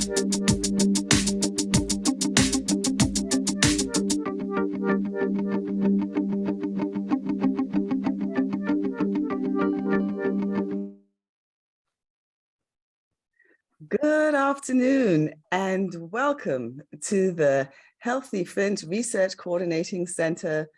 Good afternoon and welcome to the Healthy Flint Research Coordinating Center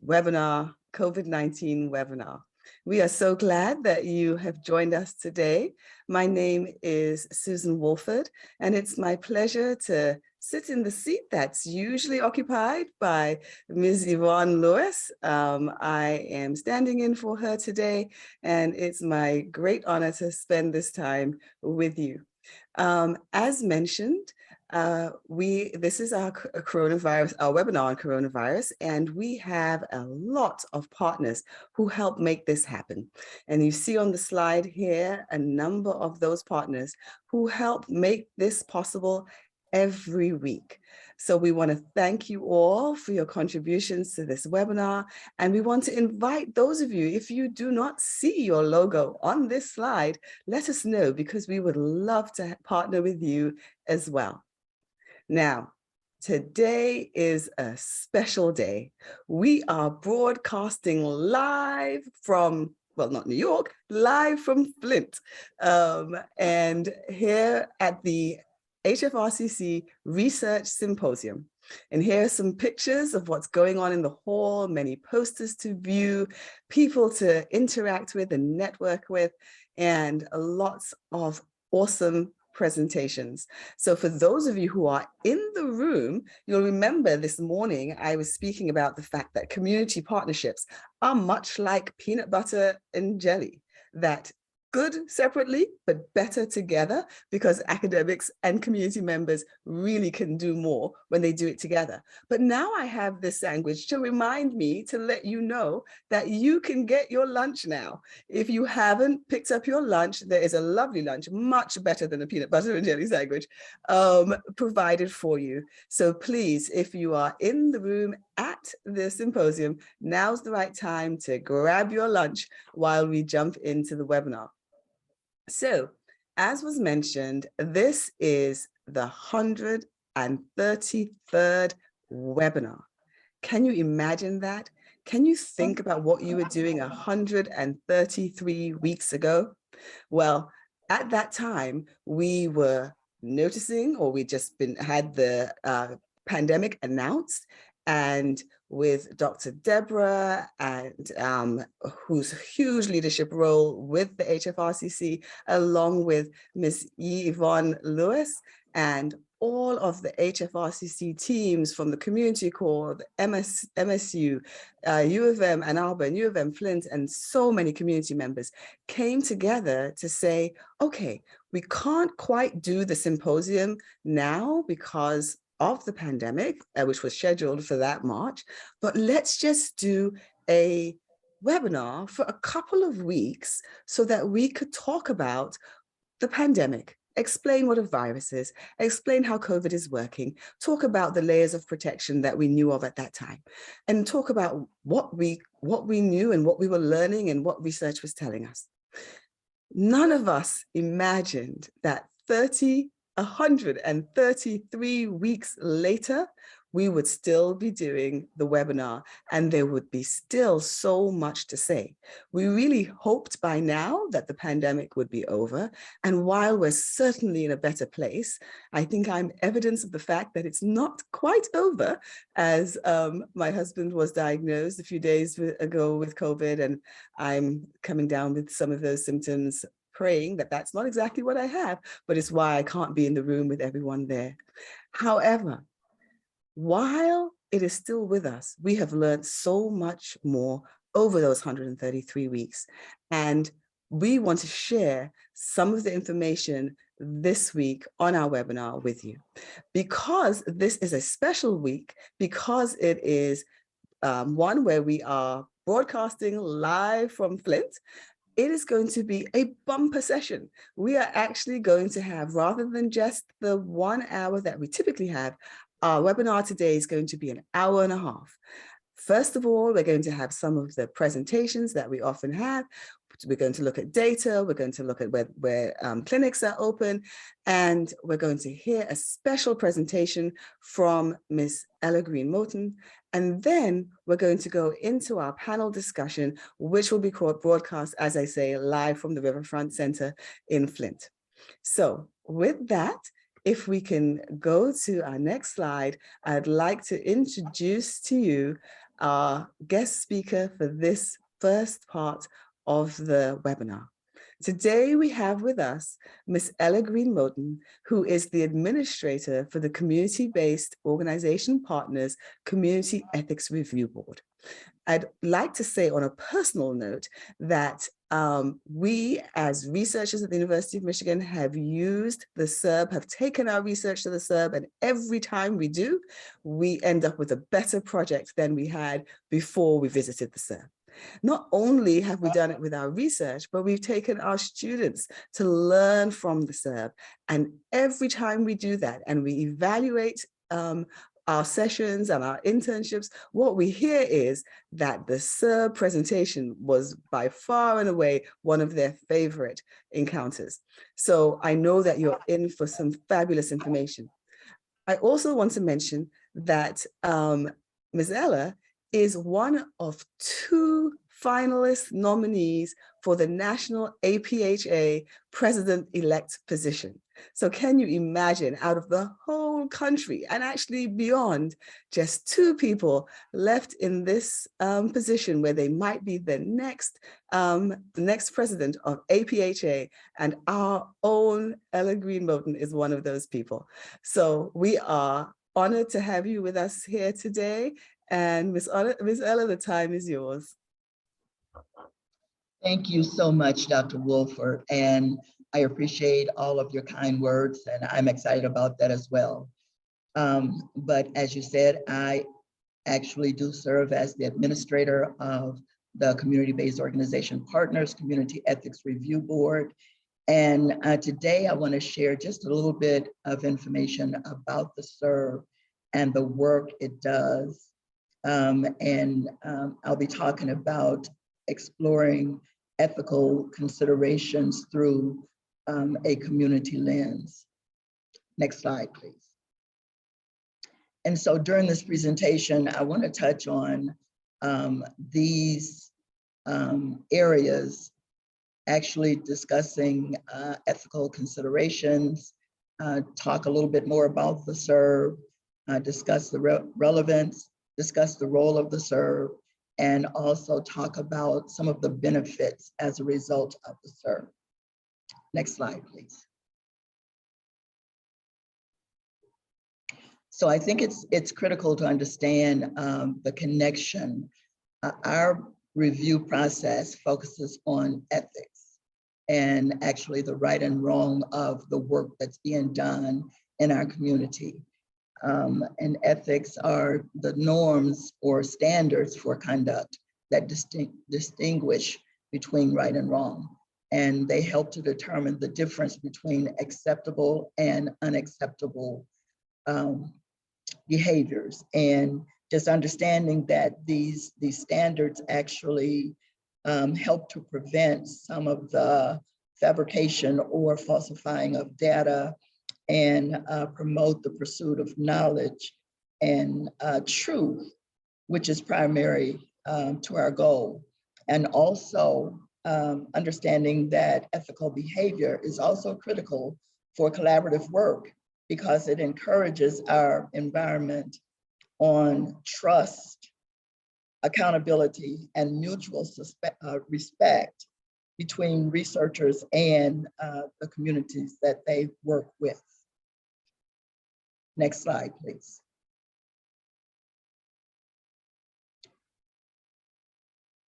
webinar, COVID-19 webinar. We are so glad that you have joined us today. My name is Susan Wolford, and it's my pleasure to sit in the seat that's usually occupied by Ms. Yvonne Lewis. I am standing in for her today, and it's my great honor to spend this time with you. As mentioned, this is our coronavirus, our webinar on coronavirus, and we have a lot of partners who help make this happen. And you see on the slide here a number of those partners who help make this possible every week. So we want to thank you all for your contributions to this webinar. And we want to invite those of you, if you do not see your logo on this slide, let us know, because we would love to partner with you as well. Now, today is a special day. We are broadcasting live from, well, not New York, live from Flint. And here at the HFRCC Research Symposium. And here are some pictures of what's going on in the hall, many posters to view, people to interact with and network with, and lots of awesome presentations. So for those of you who are in the room, you'll remember this morning I was speaking about the fact that community partnerships are much like peanut butter and jelly, that good separately, but better together, because academics and community members really can do more when they do it together. But now I have this sandwich to remind me to let you know that you can get your lunch now. If you haven't picked up your lunch, there is a lovely lunch, much better than a peanut butter and jelly sandwich, provided for you. So please, if you are in the room at the symposium, now's the right time to grab your lunch while we jump into the webinar. So, as was mentioned, this is the 133rd webinar. Can you imagine that? Can you think about what you were doing 133 weeks ago? Well, at that time, we were noticing, or we just had the pandemic announced, and with Dr. Deborah, and whose huge leadership role with the HFRCC, along with Ms. Yvonne Lewis, and all of the HFRCC teams from the Community Corps, the MSU, U of M, Ann Arbor, and U of M, Flint, and so many community members came together to say, okay, we can't quite do the symposium now because of the pandemic, which was scheduled for that March, but let's just do a webinar for a couple of weeks so that we could talk about the pandemic, explain what a virus is, explain how COVID is working, talk about the layers of protection that we knew of at that time, and talk about what we knew and what we were learning and what research was telling us. None of us imagined that 133 weeks later, we would still be doing the webinar, and there would be still so much to say. We really hoped by now that the pandemic would be over, and while we're certainly in a better place, I think I'm evidence of the fact that it's not quite over, as my husband was diagnosed a few days ago with COVID, and I'm coming down with some of those symptoms, praying that that's not exactly what I have, but it's why I can't be in the room with everyone there. However, while it is still with us, we have learned so much more over those 133 weeks. And we want to share some of the information this week on our webinar with you. Because this is a special week, because it is one where we are broadcasting live from Flint, it is going to be a bumper session. We are actually going to have, rather than just the 1 hour that we typically have, our webinar today is going to be an hour and a half. First of all, we're going to have some of the presentations that we often have. We're going to look at data, we're going to look at where clinics are open, and we're going to hear a special presentation from Ms. Ella Green-Moten. And then we're going to go into our panel discussion, which will be broadcast, as I say, live from the Riverfront Center in Flint. So with that, if we can go to our next slide, I'd like to introduce to you our guest speaker for this first part of the webinar. Today we have with us Ms. Ella Green-Moten, who is the administrator for the Community-Based Organization Partners Community Ethics Review Board. I'd like to say on a personal note that we as researchers at the University of Michigan have used the SERB, have taken our research to the SERB, and every time we do, we end up with a better project than we had before we visited the SERB. Not only have we done it with our research, but we've taken our students to learn from the SERB. And every time we do that and we evaluate our sessions and our internships, what we hear is that the SERB presentation was by far and away one of their favorite encounters. So I know that you're in for some fabulous information. I also want to mention that Ms. Ella is one of 2 finalist nominees for the National APHA President-elect position. So can you imagine, out of the whole country and actually beyond, just 2 people left in this position where they might be the next president of APHA, and our own Ella Green-Moten is one of those people. So we are honored to have you with us here today. And Ms. Ella, the time is yours. Thank you so much, Dr. Wolford, and I appreciate all of your kind words, and I'm excited about that as well. But as you said, I actually do serve as the administrator of the Community-Based Organization Partners Community Ethics Review Board. And today I want to share just a little bit of information about the SERB and the work it does. I'll be talking about exploring ethical considerations through a community lens. Next slide, please. And so during this presentation, I want to touch on these areas, actually discussing ethical considerations, talk a little bit more about the SERB, discuss the relevance, discuss the role of the SERB, and also talk about some of the benefits as a result of the SERB. Next slide, please. So I think it's critical to understand the connection. Our review process focuses on ethics and actually the right and wrong of the work that's being done in our community. And ethics are the norms or standards for conduct that distinguish between right and wrong. And they help to determine the difference between acceptable and unacceptable behaviors. And just understanding that these standards actually help to prevent some of the fabrication or falsifying of data, and promote the pursuit of knowledge and truth, which is primary to our goal. And also understanding that ethical behavior is also critical for collaborative work because it encourages our environment on trust, accountability, and mutual respect between researchers and the communities that they work with. Next slide, please.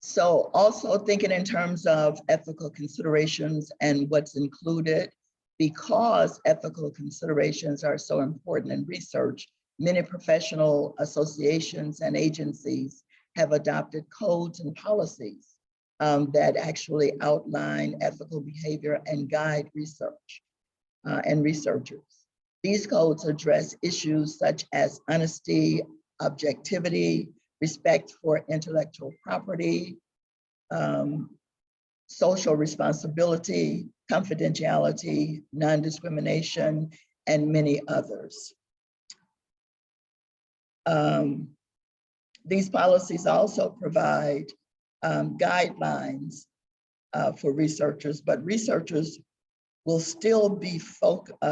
So also thinking in terms of ethical considerations and what's included, because ethical considerations are so important in research, many professional associations and agencies have adopted codes and policies that actually outline ethical behavior and guide research and researchers. These codes address issues such as honesty, objectivity, respect for intellectual property, social responsibility, confidentiality, non-discrimination, and many others. These policies also provide guidelines for researchers, but researchers will still be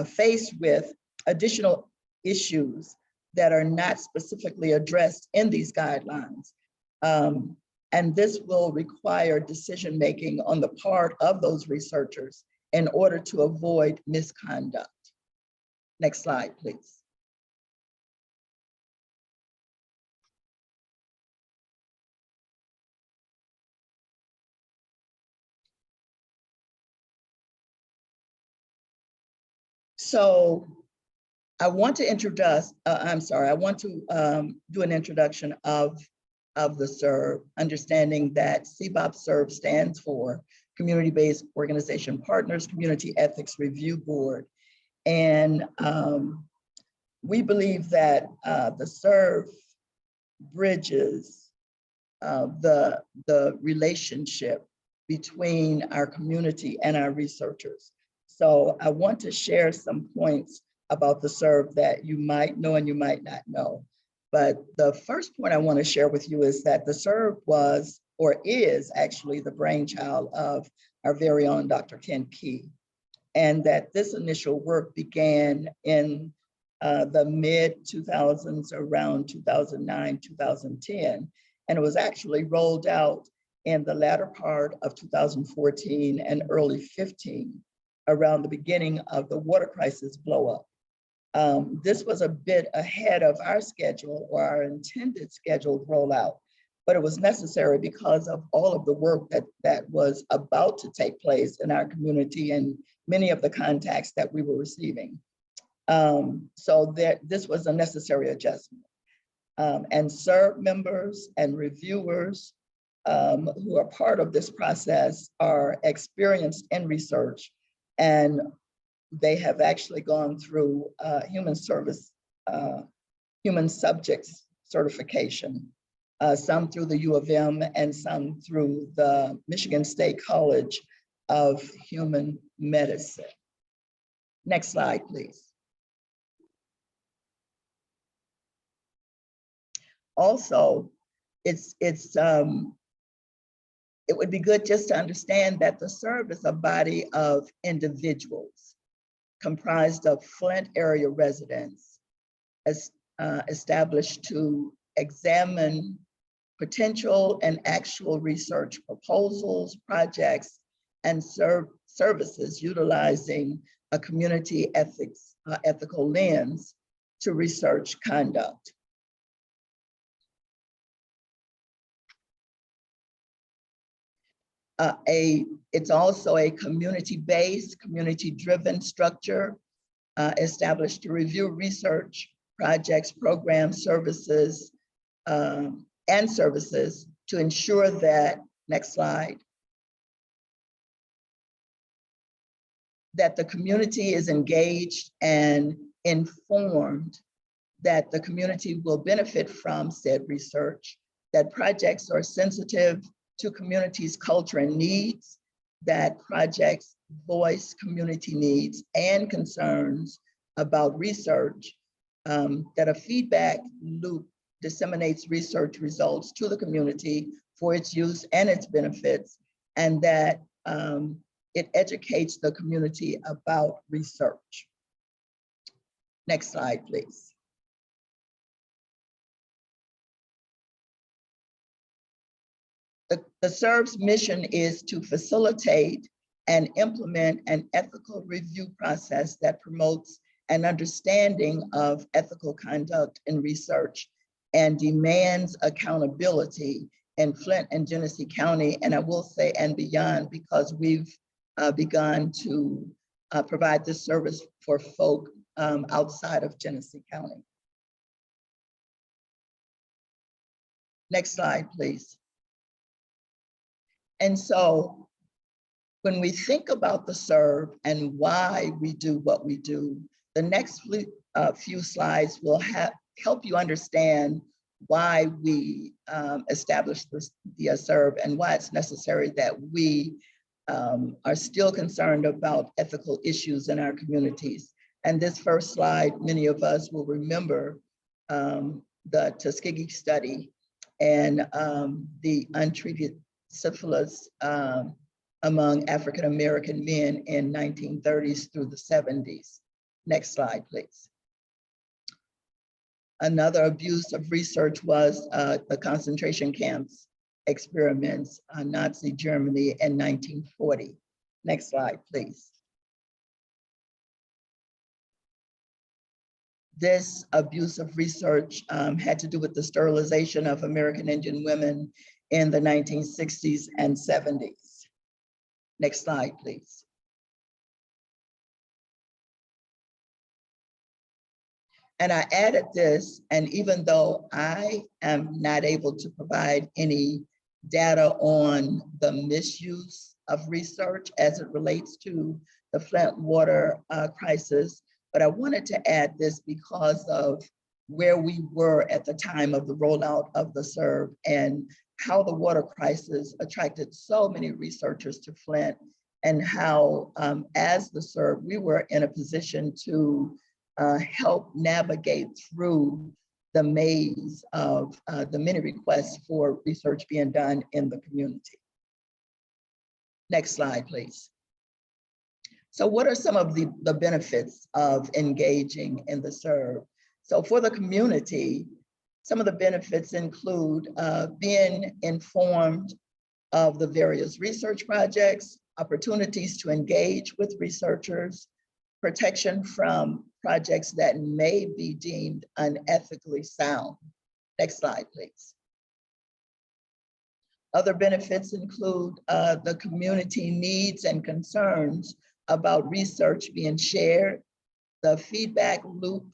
faced with additional issues that are not specifically addressed in these guidelines. And this will require decision-making on the part of those researchers in order to avoid misconduct. Next slide, please. So I want to introduce, I want to do an introduction of the SERB, understanding that CBOP-SERB stands for Community-Based Organization Partners Community Ethics Review Board. And we believe that the SERB bridges the relationship between our community and our researchers. So I want to share some points about the SERB that you might know and you might not know. But the first point I want to share with you is that the SERB was, or is actually, the brainchild of our very own Dr. Ken Key. And that this initial work began in the mid-2000s, around 2009, 2010. And it was actually rolled out in the latter part of 2014 and early 15, around the beginning of the water crisis blow up. This was a bit ahead of our schedule, or our intended scheduled rollout, but it was necessary because of all of the work that was about to take place in our community and many of the contacts that we were receiving. So this was a necessary adjustment. And SERB members and reviewers who are part of this process are experienced in research, and they have actually gone through human subjects certification, some through the U of M and some through the Michigan State College of Human Medicine. Next slide, please. Also, it would be good just to understand that the SERB is a body of individuals comprised of Flint area residents established to examine potential and actual research proposals, projects, and services utilizing a community ethical lens to research conduct. It's also a community-based, community-driven structure established to review research, projects, programs, services, and services to ensure that, next slide, that the community is engaged and informed, that the community will benefit from said research, that projects are sensitive to communities' culture and needs, that projects voice community needs and concerns about research, that a feedback loop disseminates research results to the community for its use and its benefits, and that it educates the community about research. Next slide, please. The SERB's mission is to facilitate and implement an ethical review process that promotes an understanding of ethical conduct in research and demands accountability in Flint and Genesee County, and I will say and beyond, because we've begun to provide this service for folk outside of Genesee County. Next slide, please. And so when we think about the SERB and why we do what we do, the next few slides will help you understand why we established the SERV and why it's necessary that we are still concerned about ethical issues in our communities. And this first slide, many of us will remember the Tuskegee study and the untreated syphilis among African-American men in 1930s through the 70s. Next slide, please. Another abuse of research was the concentration camps experiments on Nazi Germany in 1940. Next slide, please. This abuse of research had to do with the sterilization of American Indian women in the 1960s and 70s. Next slide, please. And I added this, and even though I am not able to provide any data on the misuse of research as it relates to the Flint water crisis, but I wanted to add this because of where we were at the time of the rollout of the SERV and how the water crisis attracted so many researchers to Flint, and how as the SERV, we were in a position to help navigate through the maze of the many requests for research being done in the community. Next slide, please. So what are some of the benefits of engaging in the SERV? So for the community, some of the benefits include being informed of the various research projects, opportunities to engage with researchers, protection from projects that may be deemed unethically sound. Next slide, please. Other benefits include the community needs and concerns about research being shared, the feedback loop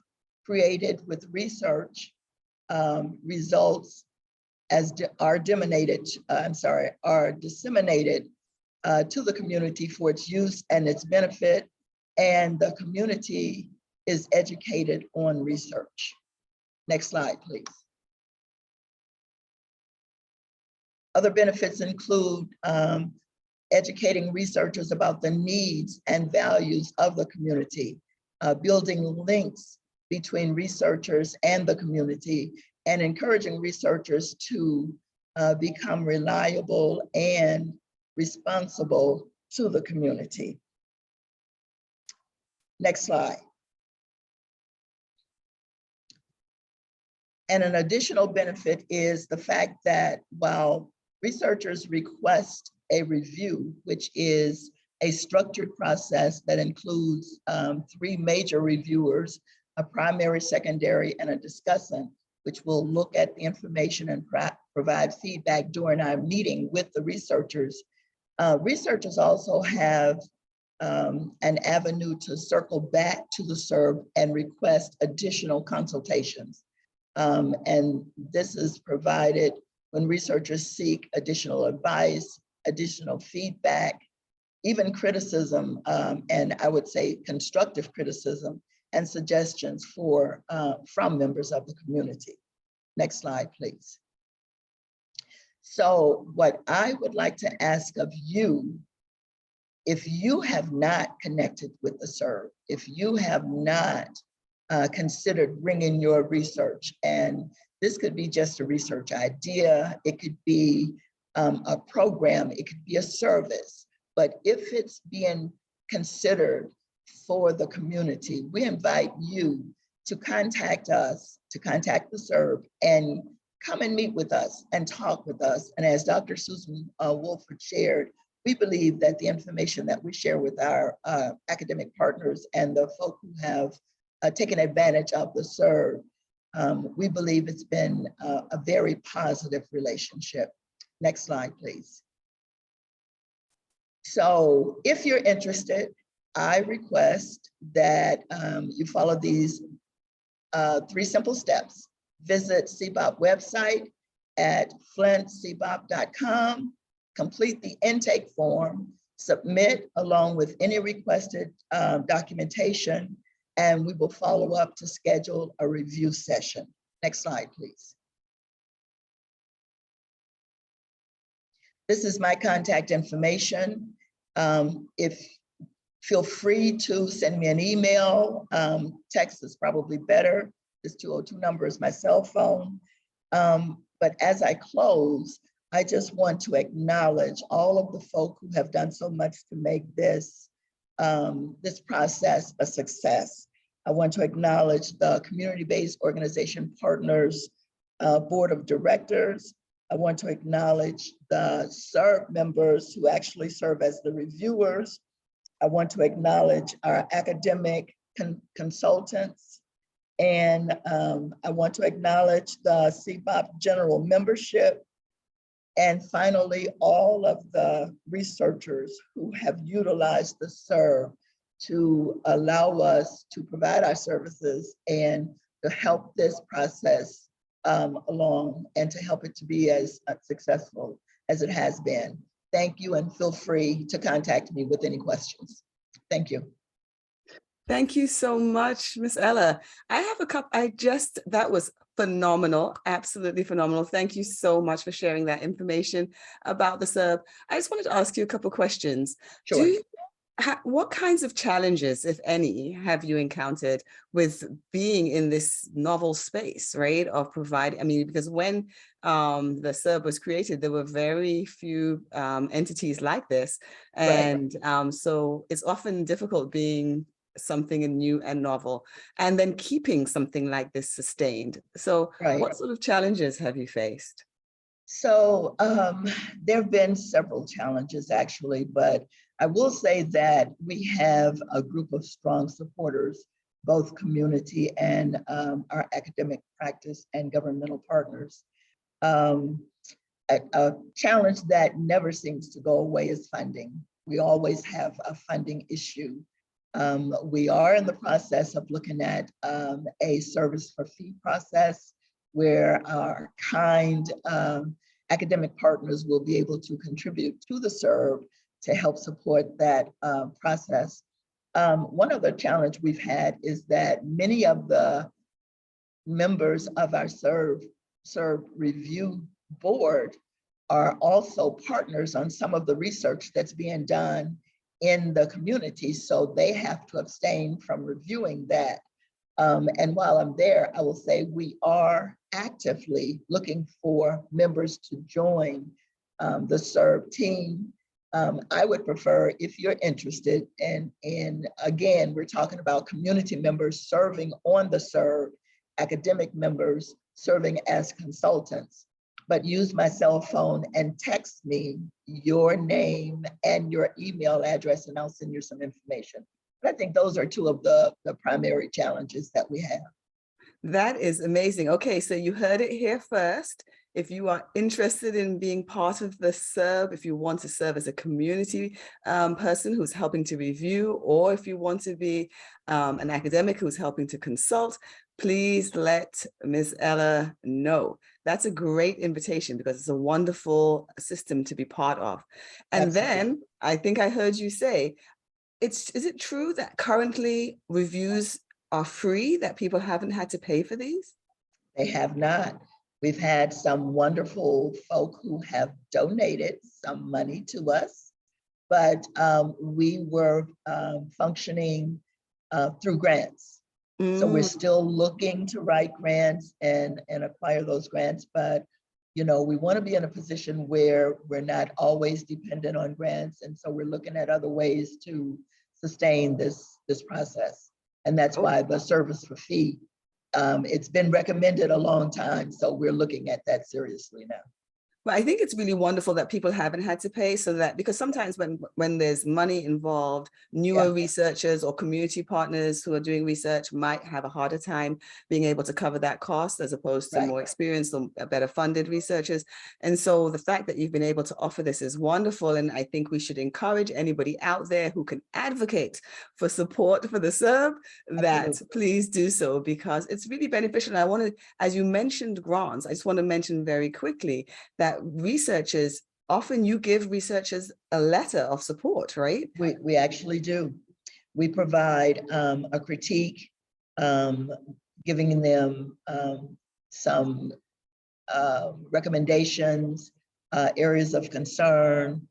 created with research results are disseminated to the community for its use and its benefit, and the community is educated on research. Next slide, please. Other benefits include educating researchers about the needs and values of the community, building links between researchers and the community, and encouraging researchers to become reliable and responsible to the community. Next slide. And an additional benefit is the fact that while researchers request a review, which is a structured process that includes 3 major reviewers, a primary, secondary, and a discussant, which will look at the information and provide feedback during our meeting with the researchers. Researchers also have an avenue to circle back to the SERV and request additional consultations. And this is provided when researchers seek additional advice, additional feedback, even criticism, and I would say constructive criticism and suggestions from members of the community. Next slide, please. So what I would like to ask of you, if you have not connected with the SERV, if you have not considered bringing your research, and this could be just a research idea, it could be a program, it could be a service, but if it's being considered for the community, we invite you to contact us, to contact the SERV, and come and meet with us and talk with us. And as Dr. Susan Wolford shared, we believe that the information that we share with our academic partners and the folk who have taken advantage of the SERV, we believe it's been a very positive relationship. Next slide, please. So if you're interested, I request that you follow these 3 simple steps. Visit CBOP website at flintcbop.com, complete the intake form, submit along with any requested documentation, and we will follow up to schedule a review session. Next slide, please. This is my contact information. If feel free to send me an email. Text is probably better. This 202 number is my cell phone. But as I close, I just want to acknowledge all of the folk who have done so much to make this, this process a success. I want to acknowledge the community-based organization partners, board of directors. I want to acknowledge the SERB members who actually serve as the reviewers. I want to acknowledge our academic consultants, and I want to acknowledge the CBOP general membership, and finally, all of the researchers who have utilized the SERB to allow us to provide our services and to help this process along and to help it to be as successful as it has been. Thank you, and feel free to contact me with any questions. Thank you. Thank you so much, Miss Ella. I have a couple, that was phenomenal, absolutely phenomenal. Thank you so much for sharing that information about the SERB. I just wanted to ask you a couple of questions. Sure. What kinds of challenges, if any, have you encountered with being in this novel space, right, of providing, I mean, because when the SERB was created, there were very few entities like this. And right. So it's often difficult being something new and novel, and then keeping something like this sustained. So right. What sort of challenges have you faced? So there have been several challenges actually, but I will say that we have a group of strong supporters, both community and our academic practice and governmental partners. A challenge that never seems to go away is funding. We always have a funding issue. We are in the process of looking at a service for fee process where our kind academic partners will be able to contribute to the SERB to help support that process. One other challenge we've had is that many of the members of our SERB review board are also partners on some of the research that's being done in the community, so they have to abstain from reviewing that. And while I'm there, I will say we are actively looking for members to join the SERB team. I would prefer, if you're interested, and again, we're talking about community members serving on the SERB, academic members serving as consultants, but use my cell phone and text me your name and your email address, and I'll send you some information. But I think those are two of the primary challenges that we have. That is amazing. Okay, so you heard it here first. If you are interested in being part of the SERB, if you want to serve as a community person who's helping to review, or if you want to be an academic who's helping to consult, please let Ms. Ella know. That's a great invitation because it's a wonderful system to be part of. And Absolutely. Then I think I heard you say, is it true that currently reviews are free, that people haven't had to pay for these? They have not. We've had some wonderful folk who have donated some money to us, but we were functioning through grants. So we're still looking to write grants and acquire those grants, but you know, we want to be in a position where we're not always dependent on grants, and so we're looking at other ways to sustain this process, and that's why the service for fee. It's been recommended a long time, so we're looking at that seriously now. But I think it's really wonderful that people haven't had to pay, so that, because sometimes when there's money involved, newer researchers or community partners who are doing research might have a harder time being able to cover that cost as opposed to more experienced or better funded researchers. And so the fact that you've been able to offer this is wonderful. And I think we should encourage anybody out there who can advocate for support for the SERB, that please do so, because it's really beneficial. And I want to, as you mentioned grants, I just want to mention very quickly that researchers, often you give researchers a letter of support, right? We actually do. We provide a critique, giving them some recommendations, areas of concern,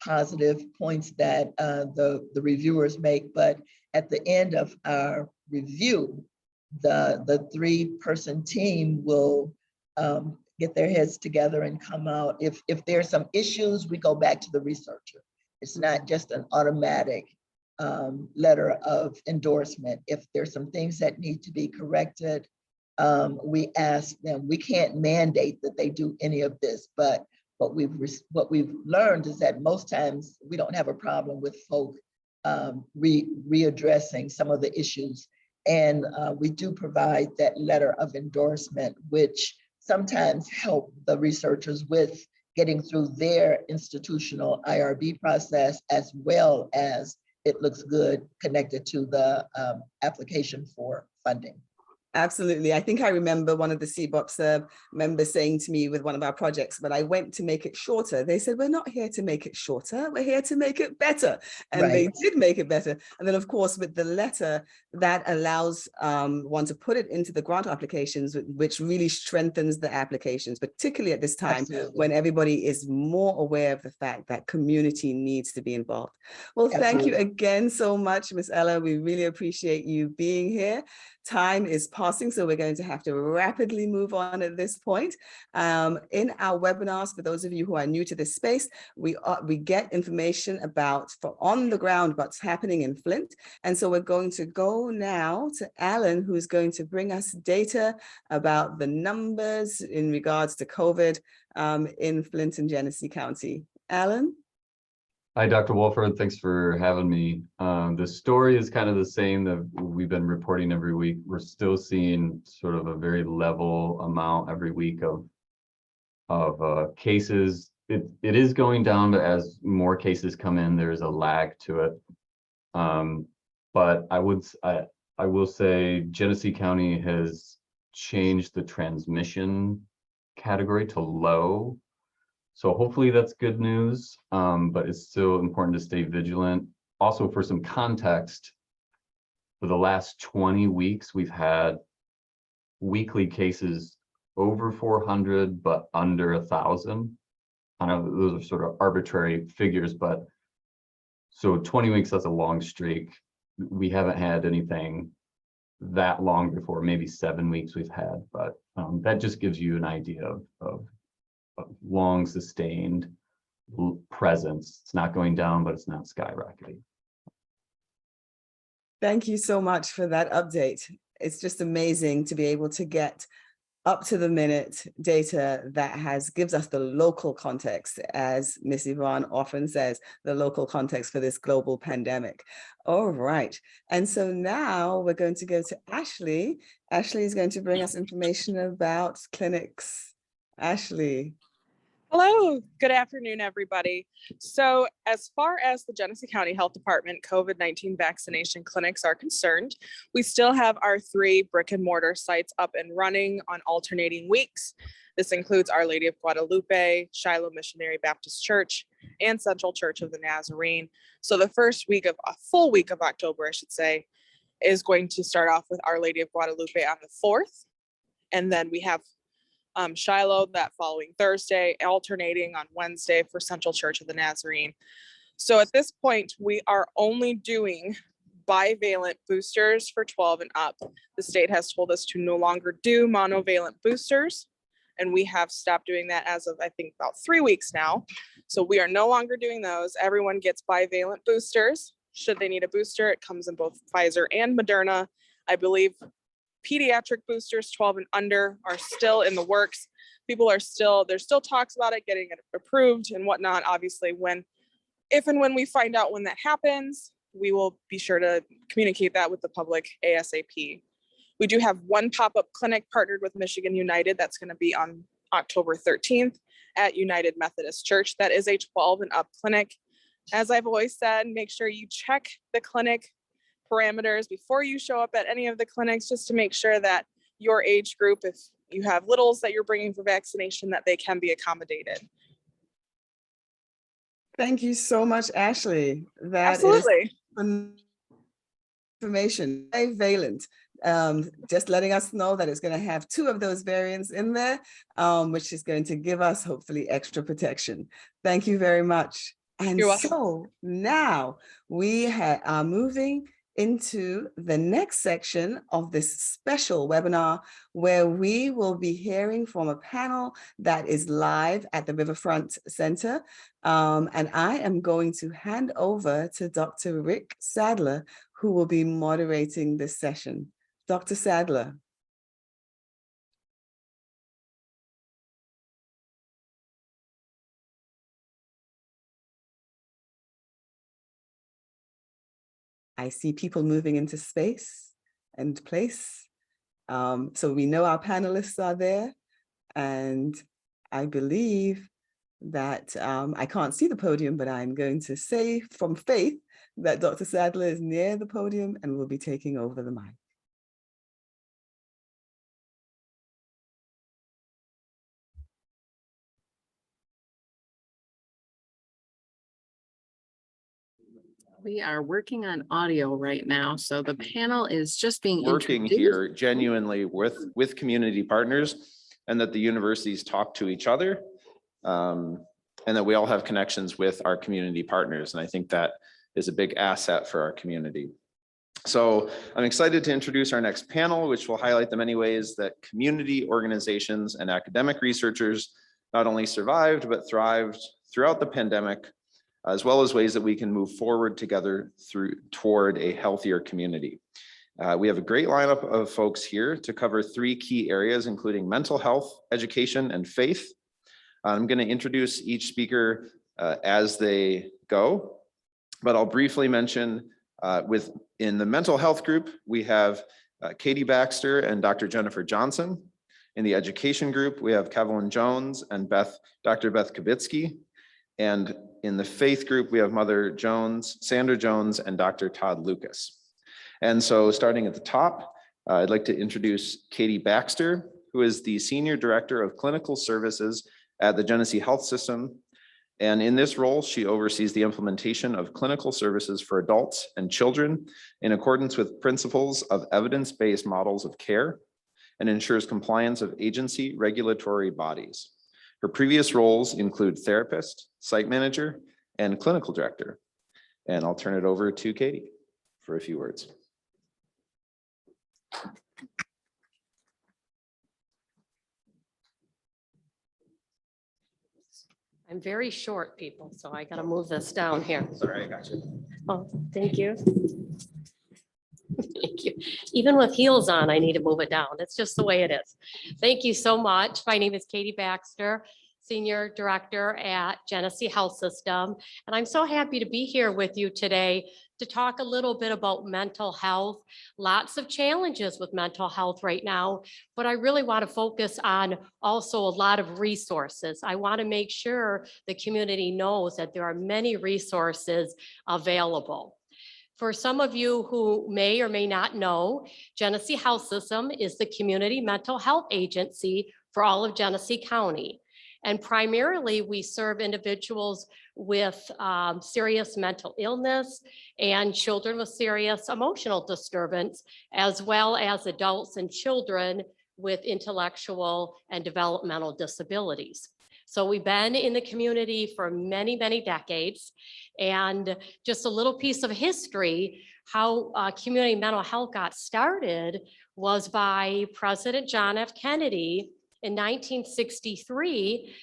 positive points that the reviewers make. But at the end of our review, the three-person team will get their heads together and come out. If there's some issues, we go back to the researcher. It's not just an automatic letter of endorsement. If there's some things that need to be corrected, we ask them. We can't mandate that they do any of this, but what we've learned is that most times we don't have a problem with folk readdressing some of the issues. And we do provide that letter of endorsement, which sometimes help the researchers with getting through their institutional IRB process, as well as it looks good connected to the application for funding. Absolutely. I think I remember one of the CBOPS members saying to me with one of our projects, but I went to make it shorter. They said, we're not here to make it shorter, we're here to make it better. And Right. They did make it better. And then of course, with the letter that allows one to put it into the grant applications, which really strengthens the applications, particularly at this time. Absolutely. When everybody is more aware of the fact that community needs to be involved. Well, Absolutely. Thank you again so much, Ms. Ella. We really appreciate you being here. Time is passing, so we're going to have to rapidly move on at this point. In our webinars, for those of you who are new to this space, we get information about, for on the ground, what's happening in Flint. And so we're going to go now to Alan, who's going to bring us data about the numbers in regards to COVID in Flint and Genesee County. Alan? Hi, Dr. Wolford. Thanks for having me. The story is kind of the same that we've been reporting every week. We're still seeing sort of a very level amount every week of cases. It is going down, but as more cases come in, there's a lag to it. But I will say Genesee County has changed the transmission category to low. So hopefully that's good news, but it's still important to stay vigilant. Also, for some context, for the last 20 weeks, we've had weekly cases over 400, but under 1,000. I know those are sort of arbitrary figures, but so 20 weeks, that's a long streak. We haven't had anything that long before, maybe 7 weeks we've had, but that just gives you an idea of long sustained presence. It's not going down, but it's not skyrocketing. Thank you so much for that update. It's just amazing to be able to get up to the minute data that gives us the local context, as Miss Yvonne often says, the local context for this global pandemic. All right. And so now we're going to go to Ashley. Ashley is going to bring us information about clinics. Ashley. Hello, good afternoon, everybody. So as far as the Genesee County Health Department COVID-19 vaccination clinics are concerned, we still have our 3 brick and mortar sites up and running on alternating weeks. This includes Our Lady of Guadalupe, Shiloh Missionary Baptist Church, and Central Church of the Nazarene. So the first week of a full week of October, I should say, is going to start off with Our Lady of Guadalupe on the 4th. And then we have Shiloh that following Thursday, alternating on Wednesday for Central Church of the Nazarene. So at this point, we are only doing bivalent boosters for 12 and up. The state has told us to no longer do monovalent boosters, and we have stopped doing that as of, I think, about 3 weeks now. So we are no longer doing those. Everyone gets bivalent boosters. Should they need a booster, it comes in both Pfizer and Moderna. I believe pediatric boosters 12 and under are still in the works. There's still talks about it, getting it approved and whatnot. Obviously, if and when we find out when that happens, we will be sure to communicate that with the public ASAP. We do have one pop-up clinic partnered with Michigan United that's going to be on October 13th at United Methodist Church. That is a 12 and up clinic. As I've always said, make sure you check the clinic parameters before you show up at any of the clinics, just to make sure that your age group, if you have littles that you're bringing for vaccination, that they can be accommodated. Thank you so much, Ashley. That Absolutely. is information, bivalent, just letting us know that it's going to have 2 of those variants in there, which is going to give us hopefully extra protection. Thank you very much. And You're welcome. so now we are moving into the next section of this special webinar, where we will be hearing from a panel that is live at the Riverfront Center. And I am going to hand over to Dr. Rick Sadler, who will be moderating this session. Dr. Sadler. I see people moving into space and place. So we know our panelists are there. And I believe that I can't see the podium, but I'm going to say from faith that Dr. Sadler is near the podium and will be taking over the mic. We are working on audio right now, so the panel is just being working introduced. here genuinely with community partners, and that the universities talk to each other, and that we all have connections with our community partners. And I think that is a big asset for our community. So I'm excited to introduce our next panel, which will highlight the many ways that community organizations and academic researchers not only survived, but thrived throughout the pandemic, as well as ways that we can move forward together toward a healthier community. We have a great lineup of folks here to cover 3 key areas, including mental health, education, and faith. I'm going to introduce each speaker as they go, but I'll briefly mention in the mental health group, we have Katie Baxter and Dr. Jennifer Johnson. In the education group, we have Kevin Jones and Dr. Beth Kibitsky. And in the faith group, we have Mother Jones, Sandra Jones, and Dr. Todd Lucas. And so starting at the top, I'd like to introduce Katie Baxter, who is the Senior Director of Clinical Services at the Genesee Health System. And in this role, she oversees the implementation of clinical services for adults and children in accordance with principles of evidence-based models of care, and ensures compliance of agency regulatory bodies. Her previous roles include therapist, site manager, and clinical director. And I'll turn it over to Katie for a few words. I'm very short, people, so I gotta move this down here. Sorry, I got you. Oh, thank you. Thank you. Even with heels on, I need to move it down. It's just the way it is. Thank you so much. My name is Katie Baxter, Senior Director at Genesee Health System. And I'm so happy to be here with you today to talk a little bit about mental health. Lots of challenges with mental health right now, but I really want to focus on also a lot of resources. I want to make sure the community knows that there are many resources available. For some of you who may or may not know, Genesee Health System is the community mental health agency for all of Genesee County. And primarily we serve individuals with serious mental illness and children with serious emotional disturbance, as well as adults and children with intellectual and developmental disabilities. So we've been in the community for many, many decades. And just a little piece of history, how community mental health got started was by President John F. Kennedy in 1963,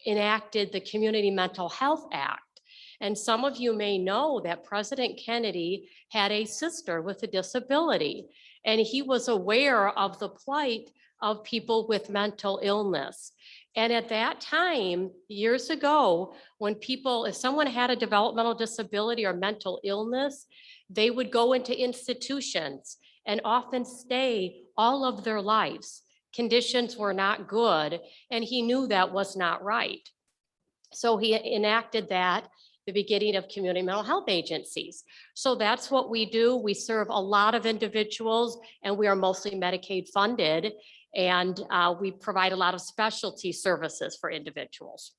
enacted the Community Mental Health Act. And some of you may know that President Kennedy had a sister with a disability, and he was aware of the plight of people with mental illness. And at that time, years ago, when if someone had a developmental disability or mental illness, they would go into institutions and often stay all of their lives. Conditions were not good, and he knew that was not right. So he enacted that, the beginning of community mental health agencies. So that's what we do. We serve a lot of individuals, and we are mostly Medicaid funded, and we provide a lot of specialty services for individuals.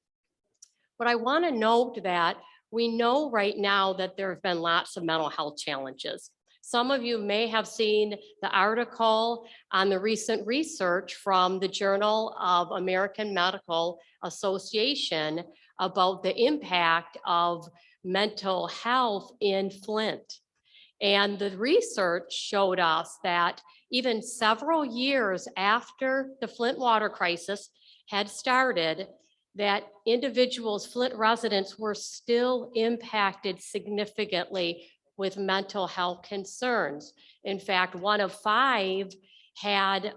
But I want to note that we know right now that there have been lots of mental health challenges. Some of you may have seen the article on the recent research from the Journal of American Medical Association about the impact of mental health in Flint. And the research showed us that even several years after the Flint water crisis had started, that individuals, Flint residents, were still impacted significantly with mental health concerns. In fact, 1 of 5 had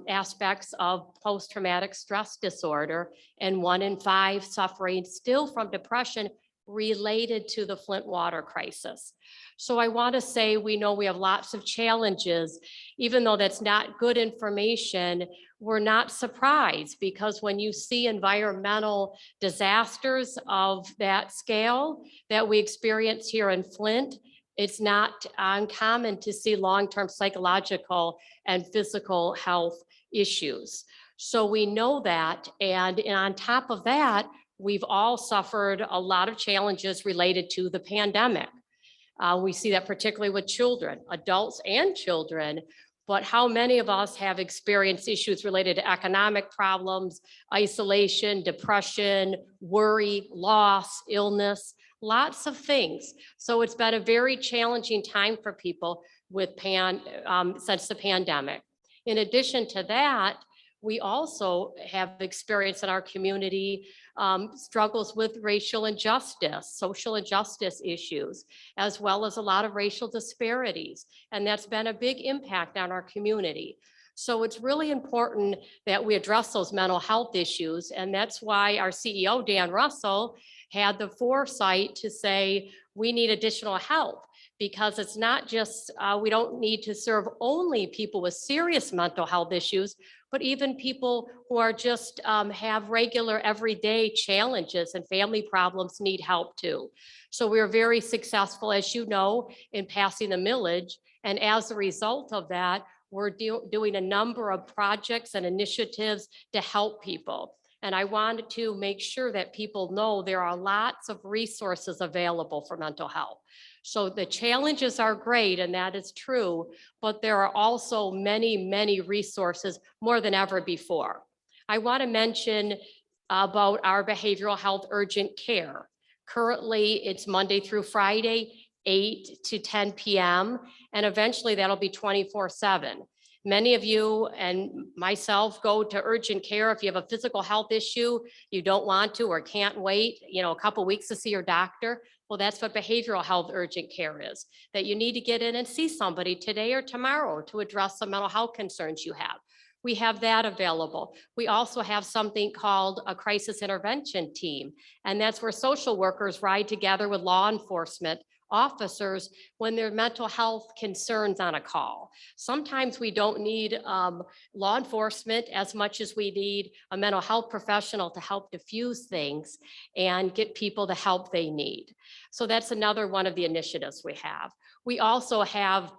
aspects of post-traumatic stress disorder, and 1 in 5 suffering still from depression related to the Flint water crisis. So I want to say, we know we have lots of challenges. Even though that's not good information, we're not surprised, because when you see environmental disasters of that scale that we experience here in Flint, it's not uncommon to see long-term psychological and physical health issues. So we know that, and on top of that, we've all suffered a lot of challenges related to the pandemic. We see that particularly with children, adults and children, but how many of us have experienced issues related to economic problems, isolation, depression, worry, loss, illness, lots of things. So it's been a very challenging time for people with since the pandemic. In addition to that, we also have experienced in our community struggles with racial injustice, social injustice issues, as well as a lot of racial disparities. And that's been a big impact on our community. So it's really important that we address those mental health issues. And that's why our CEO, Dan Russell, had the foresight to say, we need additional help, because it's not just, we don't need to serve only people with serious mental health issues, but even people who are just have regular everyday challenges and family problems need help too. So we are very successful, as you know, in passing the millage. And as a result of that, we're doing a number of projects and initiatives to help people. And I wanted to make sure that people know there are lots of resources available for mental health. So the challenges are great, and that is true, but there are also many, many resources, more than ever before. I want to mention about our behavioral health urgent care. Currently, it's Monday through Friday, 8 to 10 p.m., and eventually that'll be 24/7. Many of you and myself go to urgent care if you have a physical health issue, you don't want to or can't wait, a couple weeks to see your doctor. Well, that's what behavioral health urgent care is, that you need to get in and see somebody today or tomorrow to address the mental health concerns you have. We have that available. We also have something called a crisis intervention team, and that's where social workers ride together with law enforcement officers when there are mental health concerns on a call. Sometimes we don't need law enforcement as much as we need a mental health professional to help diffuse things and get people the help they need. So that's another one of the initiatives we have. We also have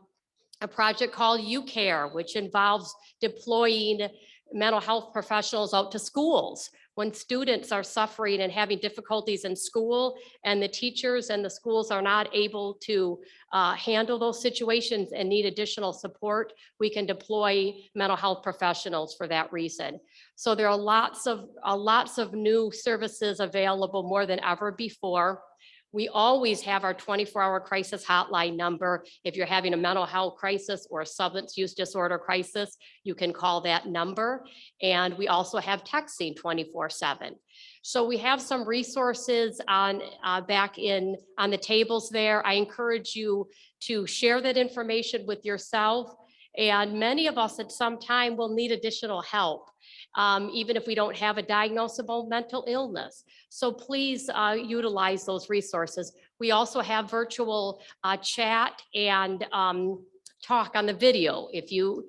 a project called UCare, which involves deploying mental health professionals out to schools when students are suffering and having difficulties in school, and the teachers and the schools are not able to handle those situations and need additional support. We can deploy mental health professionals for that reason. So there are lots of new services available, more than ever before. We always have our 24-hour crisis hotline number. If you're having a mental health crisis or a substance use disorder crisis, you can call that number. And we also have texting 24/7. So we have some resources on the tables there. I encourage you to share that information with yourself. And many of us at some time will need additional help, even if we don't have a diagnosable mental illness. So please utilize those resources. We also have virtual chat and talk on the video. If you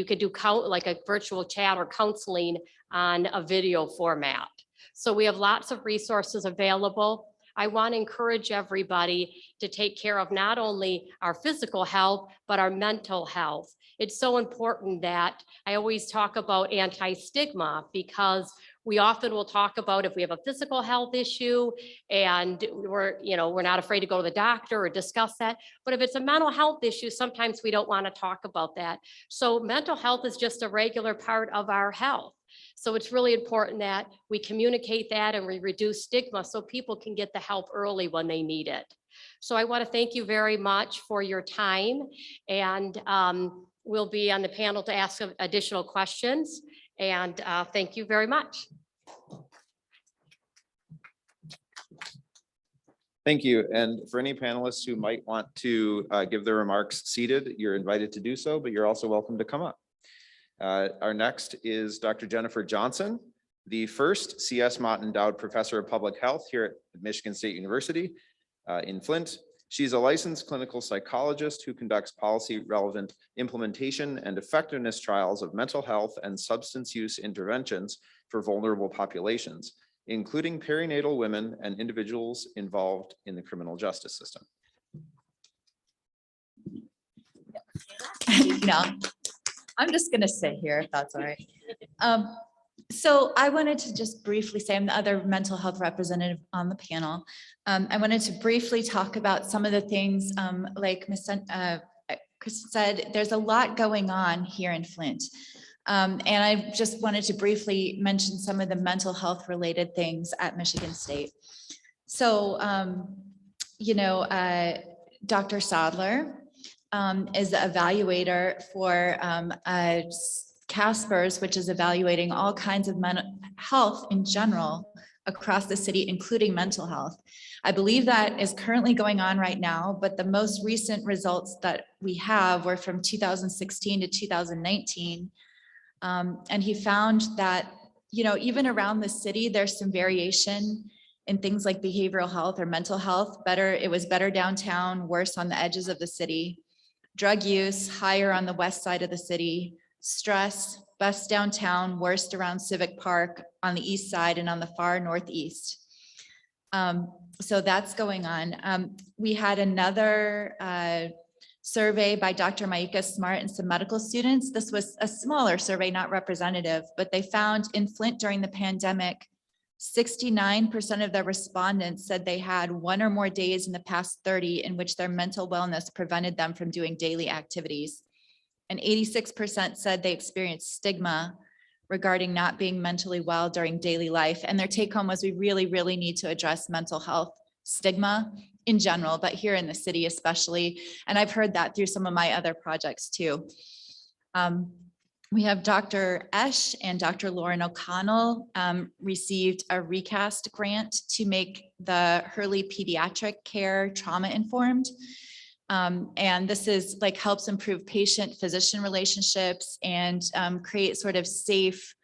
could do like a virtual chat or counseling on a video format. So we have lots of resources available. I want to encourage everybody to take care of not only our physical health, but our mental health. It's so important that I always talk about anti-stigma, because We often will talk about if we have a physical health issue and we're not afraid to go to the doctor or discuss that. But if it's a mental health issue, sometimes we don't want to talk about that. So mental health is just a regular part of our health. So it's really important that we communicate that and we reduce stigma so people can get the help early when they need it. So I want to thank you very much for your time, and we'll be on the panel to ask additional questions. And thank you very much. Thank you. And for any panelists who might want to give their remarks seated, you're invited to do so, but you're also welcome to come up. Our next is Dr. Jennifer Johnson, the first C.S. Mott Endowed Professor of Public Health here at Michigan State University in Flint. She's a licensed clinical psychologist who conducts policy-relevant implementation and effectiveness trials of mental health and substance use interventions for vulnerable populations, including perinatal women and individuals involved in the criminal justice system. No, I'm just going to sit here if that's all right. So I wanted to just briefly say, I'm the other mental health representative on the panel. I wanted to briefly talk about some of the things like Chris said, there's a lot going on here in Flint. And I just wanted to briefly mention some of the mental health related things at Michigan State. So, Dr. Sadler is the evaluator for CASPERS, which is evaluating all kinds of mental health in general across the city, including mental health. I believe that is currently going on right now, but the most recent results that we have were from 2016 to 2019. And he found that, even around the city, there's some variation in things like behavioral health or mental health. It was better downtown, worse on the edges of the city. Drug use, higher on the west side of the city. Stress, best downtown, worst around Civic Park on the east side and on the far northeast. So that's going on. We had another survey by Dr. Maika Smart and some medical students. This was a smaller survey, not representative, but they found in Flint during the pandemic, 69% of the respondents said they had 1 or more days in the past 30 in which their mental wellness prevented them from doing daily activities. And 86% said they experienced stigma regarding not being mentally well during daily life. And their take home was we really, really need to address mental health stigma in general, but here in the city especially. And I've heard that through some of my other projects too. We have Dr. Esch and Dr. Lauren O'Connell received a recast grant to make the Hurley pediatric care trauma informed. And this is helps improve patient-physician relationships and create sort of safe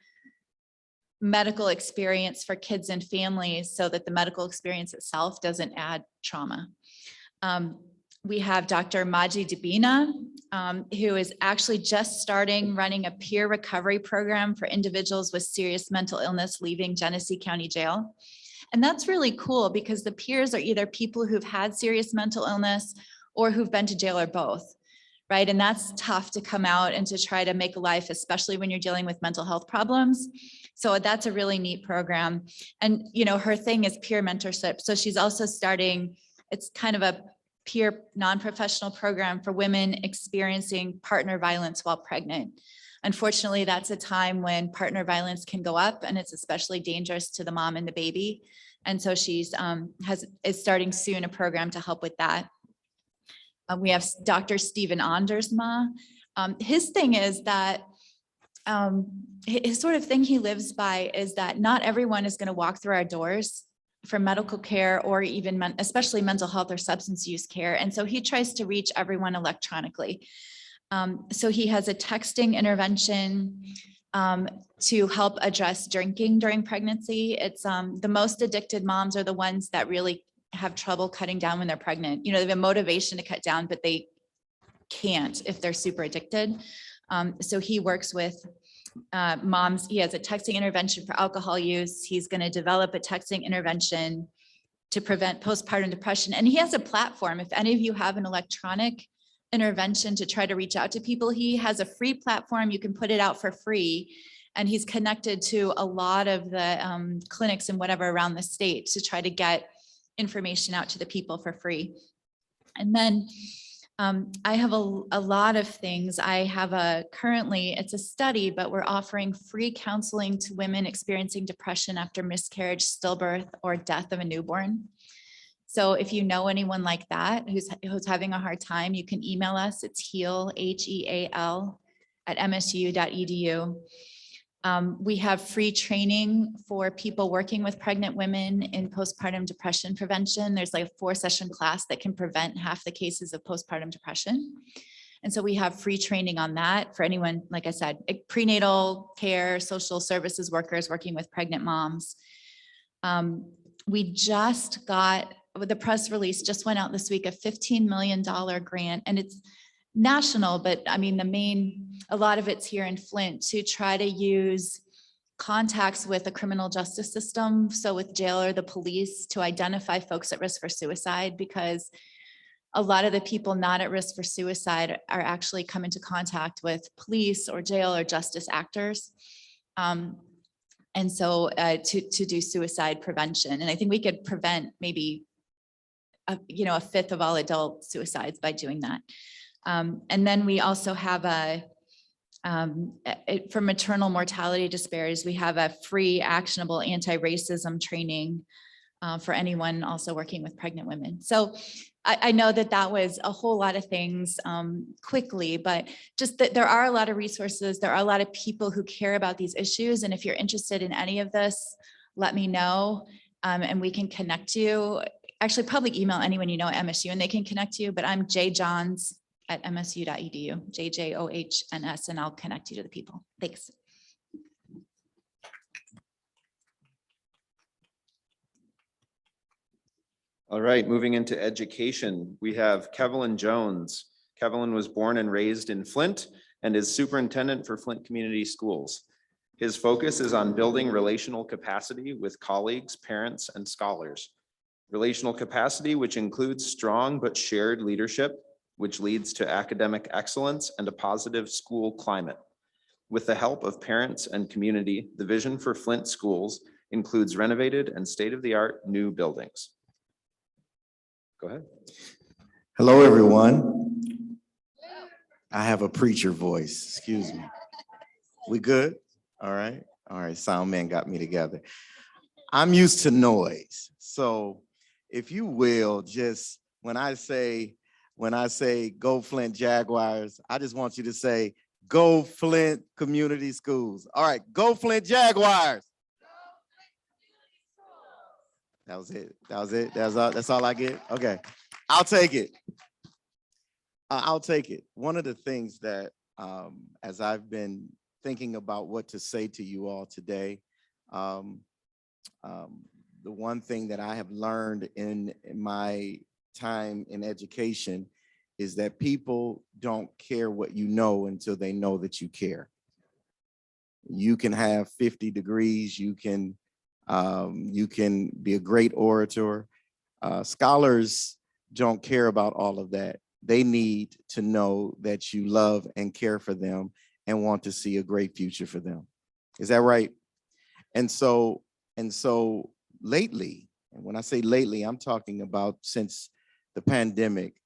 medical experience for kids and families so that the medical experience itself doesn't add trauma. We have Dr. Maji Dubina, who is actually just starting running a peer recovery program for individuals with serious mental illness leaving Genesee County Jail. And that's really cool because the peers are either people who've had serious mental illness or who've been to jail or both, right? And that's tough to come out and to try to make a life, especially when you're dealing with mental health problems. So that's a really neat program. And, her thing is peer mentorship. So she's also starting, it's kind of a peer non-professional program for women experiencing partner violence while pregnant. Unfortunately, that's a time when partner violence can go up and it's especially dangerous to the mom and the baby. And so she's is starting soon a program to help with that. We have Dr. Stephen Andersma. His thing is that his sort of thing he lives by is that not everyone is going to walk through our doors for medical care or even especially mental health or substance use care. And so he tries to reach everyone electronically. So he has a texting intervention to help address drinking during pregnancy. It's the most addicted moms are the ones that really have trouble cutting down when they're pregnant. They have a motivation to cut down, but they can't if they're super addicted. So he works with moms. He has a texting intervention for alcohol use. He's going to develop a texting intervention to prevent postpartum depression. And he has a platform. If any of you have an electronic intervention to try to reach out to people, he has a free platform. You can put it out for free. And he's connected to a lot of the clinics and whatever around the state to try to get information out to the people for free. And then I have a lot of things. I have currently, it's a study, but we're offering free counseling to women experiencing depression after miscarriage, stillbirth, or death of a newborn. So if you know anyone like that who's having a hard time, you can email us. It's heal, HEAL, @msu.edu. We have free training for people working with pregnant women in postpartum depression prevention. There's like a 4-session class that can prevent half the cases of postpartum depression. And so we have free training on that for anyone, like I said, prenatal care, social services workers working with pregnant moms. We just got, the press release just went out this week, a $15 million grant, and it's national, but I mean, a lot of it's here in Flint to try to use contacts with the criminal justice system. So with jail or the police to identify folks at risk for suicide, because a lot of the people not at risk for suicide are actually come into contact with police or jail or justice actors. And so to do suicide prevention. And I think we could prevent maybe a 1/5 of all adult suicides by doing that. And then we also have for maternal mortality disparities, we have a free actionable anti-racism training for anyone also working with pregnant women. So I know that was a whole lot of things quickly, but just that there are a lot of resources. There are a lot of people who care about these issues. And if you're interested in any of this, let me know and we can connect you. Actually, probably email anyone you know at MSU and they can connect you, but I'm jjohns@msu.edu, JJOHNS, and I'll connect you to the people. Thanks. All right, moving into education, we have Kevlin Jones. Kevlin was born and raised in Flint and is superintendent for Flint Community Schools. His focus is on building relational capacity with colleagues, parents, and scholars. Relational capacity, which includes strong but shared leadership, which leads to academic excellence and a positive school climate. With the help of parents and community, the vision for Flint schools includes renovated and state-of-the-art new buildings. Go ahead. Hello, everyone. I have a preacher voice, excuse me. We good? All right. All right, sound man got me together. I'm used to noise. So if you will, just when I say go Flint Jaguars, I just want you to say, go Flint Community Schools. All right, go Flint Jaguars. That was it. That was it. That's all I get. Okay, I'll take it. I'll take it. One of the things that, as I've been thinking about what to say to you all today, the one thing that I have learned in my time in education is that people don't care what you know until they know that you care. You can have 50 degrees. You can be a great orator. Scholars don't care about all of that. They need to know that you love and care for them and want to see a great future for them. Is that right? And so lately, and when I say lately, I'm talking about since the pandemic,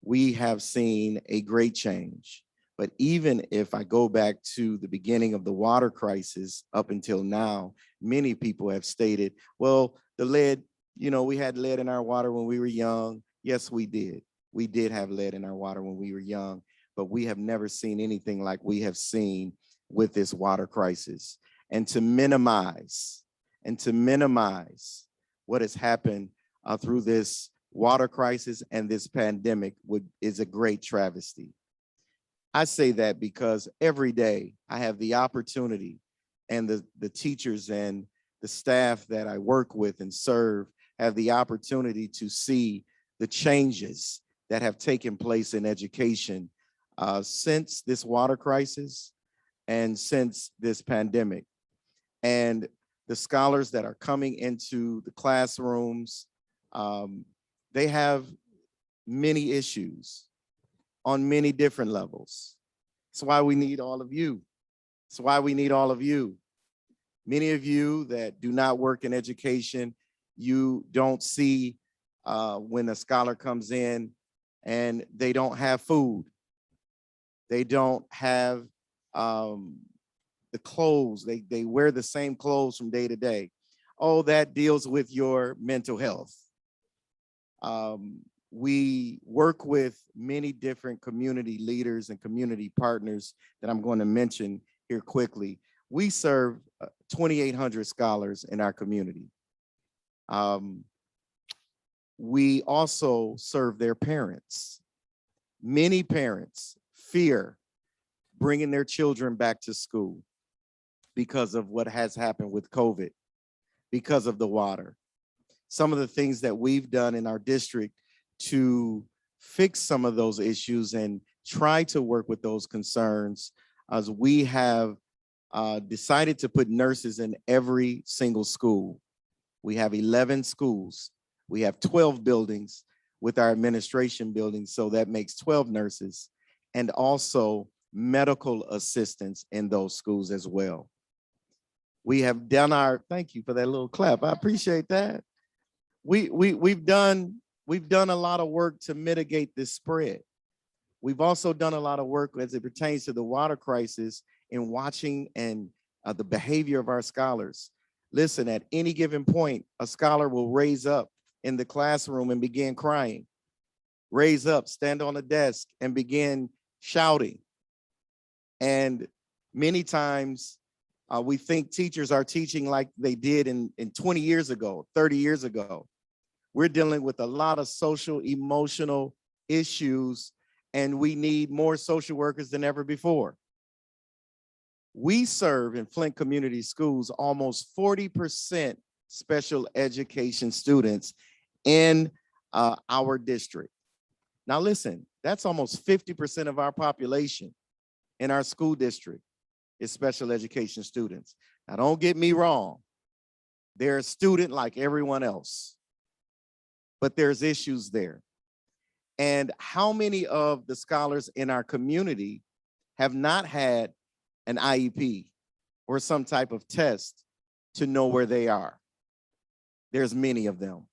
we have seen a great change. But even if I go back to the beginning of the water crisis up until now, many people have stated, well, the lead, we had lead in our water when we were young. Yes, we did. We did have lead in our water when we were young, but we have never seen anything like we have seen with this water crisis. And to minimize what has happened through this water crisis and this pandemic is a great travesty. I say that because every day I have the opportunity, and the teachers and the staff that I work with and serve have the opportunity to see the changes that have taken place in education since this water crisis and since this pandemic. And the scholars that are coming into the classrooms, they have many issues on many different levels. That's why we need all of you. That's why we need all of you. Many of you that do not work in education, you don't see when a scholar comes in and they don't have food. They don't have the clothes. They wear the same clothes from day to day. Oh, that deals with your mental health. We work with many different community leaders and community partners that I'm going to mention here quickly. We serve 2,800 scholars in our community. We also serve their parents. Many parents fear bringing their children back to school because of what has happened with COVID, because of the water. Some of the things that we've done in our district to fix some of those issues and try to work with those concerns, as we have decided to put nurses in every single school. We have 11 schools. We have 12 buildings with our administration buildings, so that makes 12 nurses, and also medical assistants in those schools as well. We have done our, thank you for that little clap, I appreciate that. We've done a lot of work to mitigate this spread. We've also done a lot of work as it pertains to the water crisis in watching and the behavior of our scholars. Listen, at any given point, a scholar will raise up in the classroom and begin crying, raise up, stand on a desk and begin shouting. And many times we think teachers are teaching like they did in 20 years ago, 30 years ago. We're dealing with a lot of social, emotional issues, and we need more social workers than ever before. We serve in Flint Community Schools almost 40% special education students in our district. Now listen, that's almost 50% of our population in our school district is special education students. Now don't get me wrong, they're a student like everyone else, but there's issues there. And how many of the scholars in our community have not had an IEP or some type of test to know where they are? There's many of them.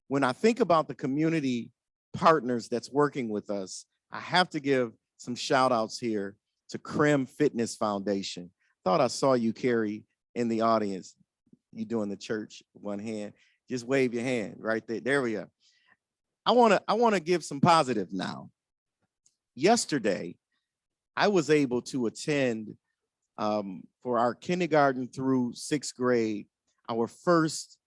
When I think about the community partners that's working with us, I have to give some shout outs here to Crim Fitness Foundation. Thought I saw you, Carrie, in the audience. You doing the church with one hand. Just wave your hand right there. There we are. I want to give some positive now. Yesterday, I was able to attend for our kindergarten through 6th grade, our first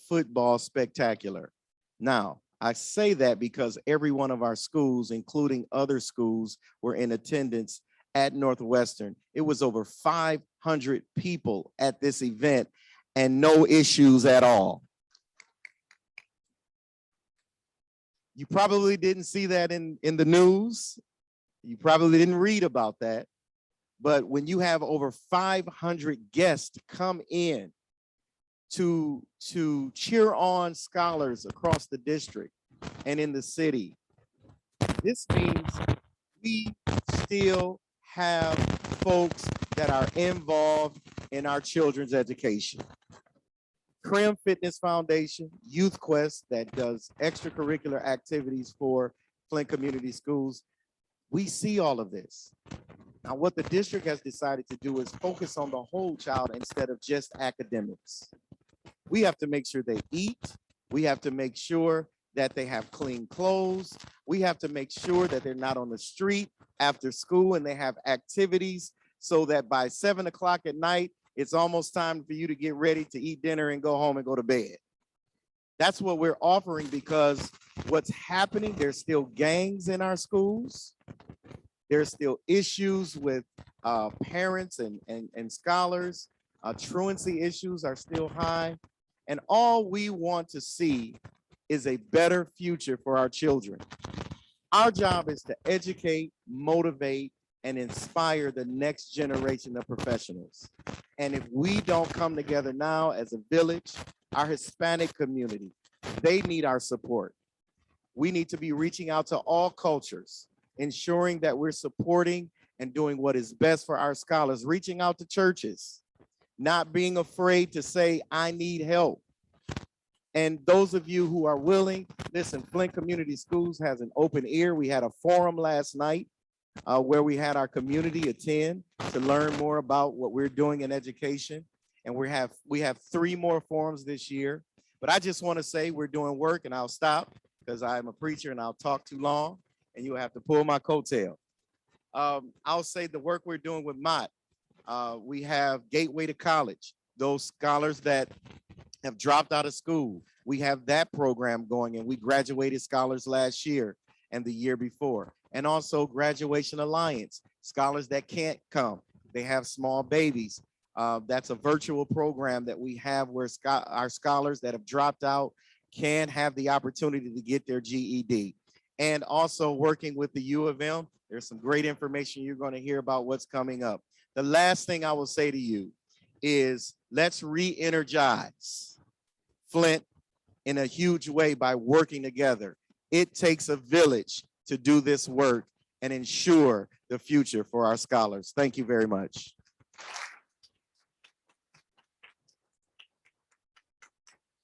football spectacular. Now, I say that because every one of our schools, including other schools, were in attendance at Northwestern. It was over 500 people at this event and no issues at all. You probably didn't see that in the news. You probably didn't read about that. But when you have over 500 guests come in to cheer on scholars across the district and in the city, this means we still have folks that are involved in our children's education. Crim Fitness Foundation, Youth Quest that does extracurricular activities for Flint Community Schools. We see all of this. Now, what the district has decided to do is focus on the whole child instead of just academics. We have to make sure they eat. We have to make sure that they have clean clothes. We have to make sure that they're not on the street after school and they have activities so that by 7 o'clock at night, it's almost time for you to get ready to eat dinner and go home and go to bed. That's what we're offering, because what's happening, there's still gangs in our schools. There's still issues with parents and scholars. Truancy issues are still high. And all we want to see is a better future for our children. Our job is to educate, motivate, and inspire the next generation of professionals. And if we don't come together now as a village, our Hispanic community, they need our support. We need to be reaching out to all cultures, ensuring that we're supporting and doing what is best for our scholars, reaching out to churches, not being afraid to say, I need help. And those of you who are willing, listen, Flint Community Schools has an open ear. We had a forum last night where we had our community attend to learn more about what we're doing in education. And we have 3 more forums this year. But I just want to say we're doing work, and I'll stop because I'm a preacher and I'll talk too long and you'll have to pull my coattail. I'll say the work we're doing with Mott. We have Gateway to College, those scholars that have dropped out of school. We have that program going, and we graduated scholars last year and the year before. And also Graduation Alliance, scholars that can't come. They have small babies. That's a virtual program that we have where our scholars that have dropped out can have the opportunity to get their GED. And also working with the U of M, there's some great information you're going to hear about what's coming up. The last thing I will say to you is let's re-energize Flint in a huge way by working together. It takes a village to do this work and ensure the future for our scholars. Thank you very much.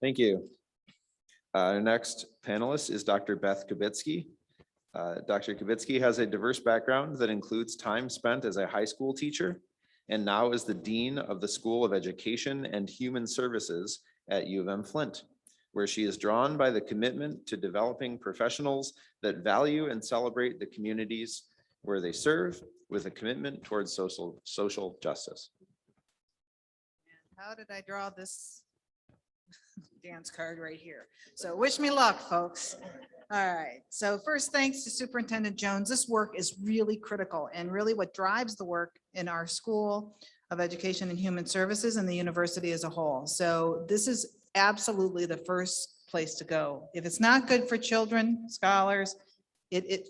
Thank you. Our next panelist is Dr. Beth Kubitsky. Dr. Kubitsky has a diverse background that includes time spent as a high school teacher and now is the Dean of the School of Education and Human Services at U of M Flint, where she is drawn by the commitment to developing professionals that value and celebrate the communities where they serve with a commitment towards social justice. How did I draw this dance card right here? So wish me luck, folks. All right, so first, thanks to Superintendent Jones. This work is really critical and really what drives the work in our School of Education and Human Services and the university as a whole. So this is absolutely the first place to go. If it's not good for children, scholars, it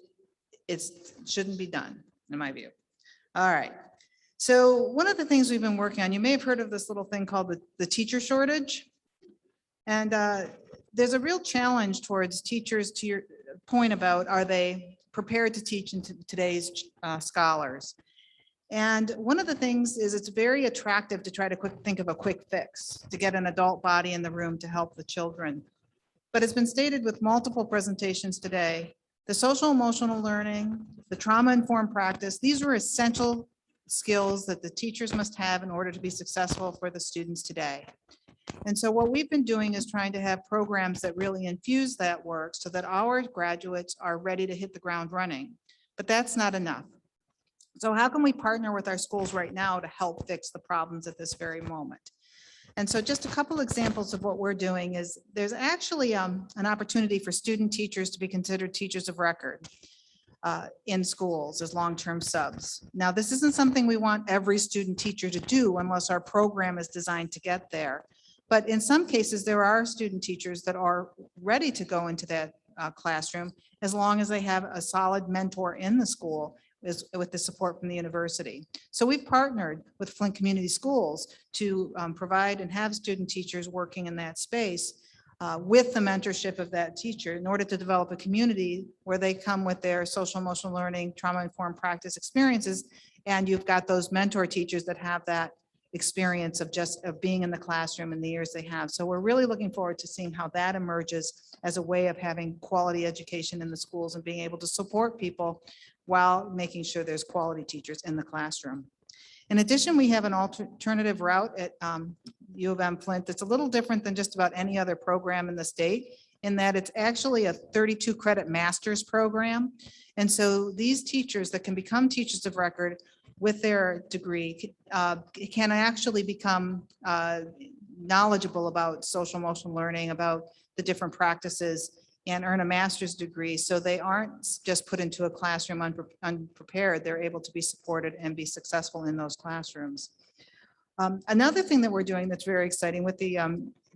shouldn't be done, in my view. All right. So one of the things we've been working on, you may have heard of this little thing called the teacher shortage. And there's a real challenge towards teachers, to your point about, are they prepared to teach in today's scholars? And one of the things is it's very attractive to try to think of a quick fix, to get an adult body in the room to help the children. But it's been stated with multiple presentations today, the social emotional learning, the trauma-informed practice, these are essential skills that the teachers must have in order to be successful for the students today. And so what we've been doing is trying to have programs that really infuse that work so that our graduates are ready to hit the ground running. But that's not enough. So how can we partner with our schools right now to help fix the problems at this very moment? And so just a couple examples of what we're doing is there's actually an opportunity for student teachers to be considered teachers of record in schools as long-term subs. Now, this isn't something we want every student teacher to do unless our program is designed to get there. But in some cases, there are student teachers that are ready to go into that classroom as long as they have a solid mentor in the school with the support from the university. So we've partnered with Flint Community Schools to provide and have student teachers working in that space with the mentorship of that teacher in order to develop a community where they come with their social emotional learning, trauma-informed practice experiences, and you've got those mentor teachers that have that experience of being in the classroom in the years they have. So we're really looking forward to seeing how that emerges as a way of having quality education in the schools and being able to support people while making sure there's quality teachers in the classroom. In addition, we have an alternative route at U of M Flint that's a little different than just about any other program in the state, in that it's actually a 32 credit master's program. And so these teachers that can become teachers of record with their degree can actually become knowledgeable about social emotional learning, about the different practices, and earn a master's degree. So they aren't just put into a classroom unprepared. They're able to be supported and be successful in those classrooms. Another thing that we're doing that's very exciting with the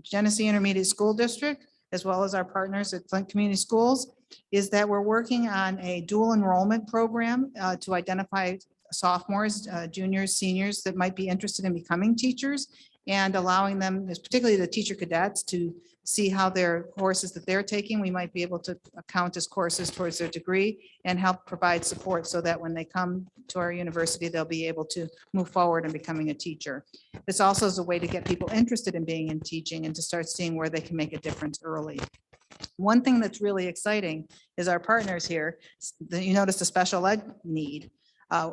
Genesee Intermediate School District, as well as our partners at Flint Community Schools, is that we're working on a dual enrollment program to identify sophomores, juniors, seniors that might be interested in becoming teachers, and allowing them, particularly the teacher cadets, to see how their courses that they're taking, we might be able to count as courses towards their degree and help provide support so that when they come to our university, they'll be able to move forward in becoming a teacher. This also is a way to get people interested in being in teaching and to start seeing where they can make a difference early. One thing that's really exciting is our partners here. You notice the special ed need.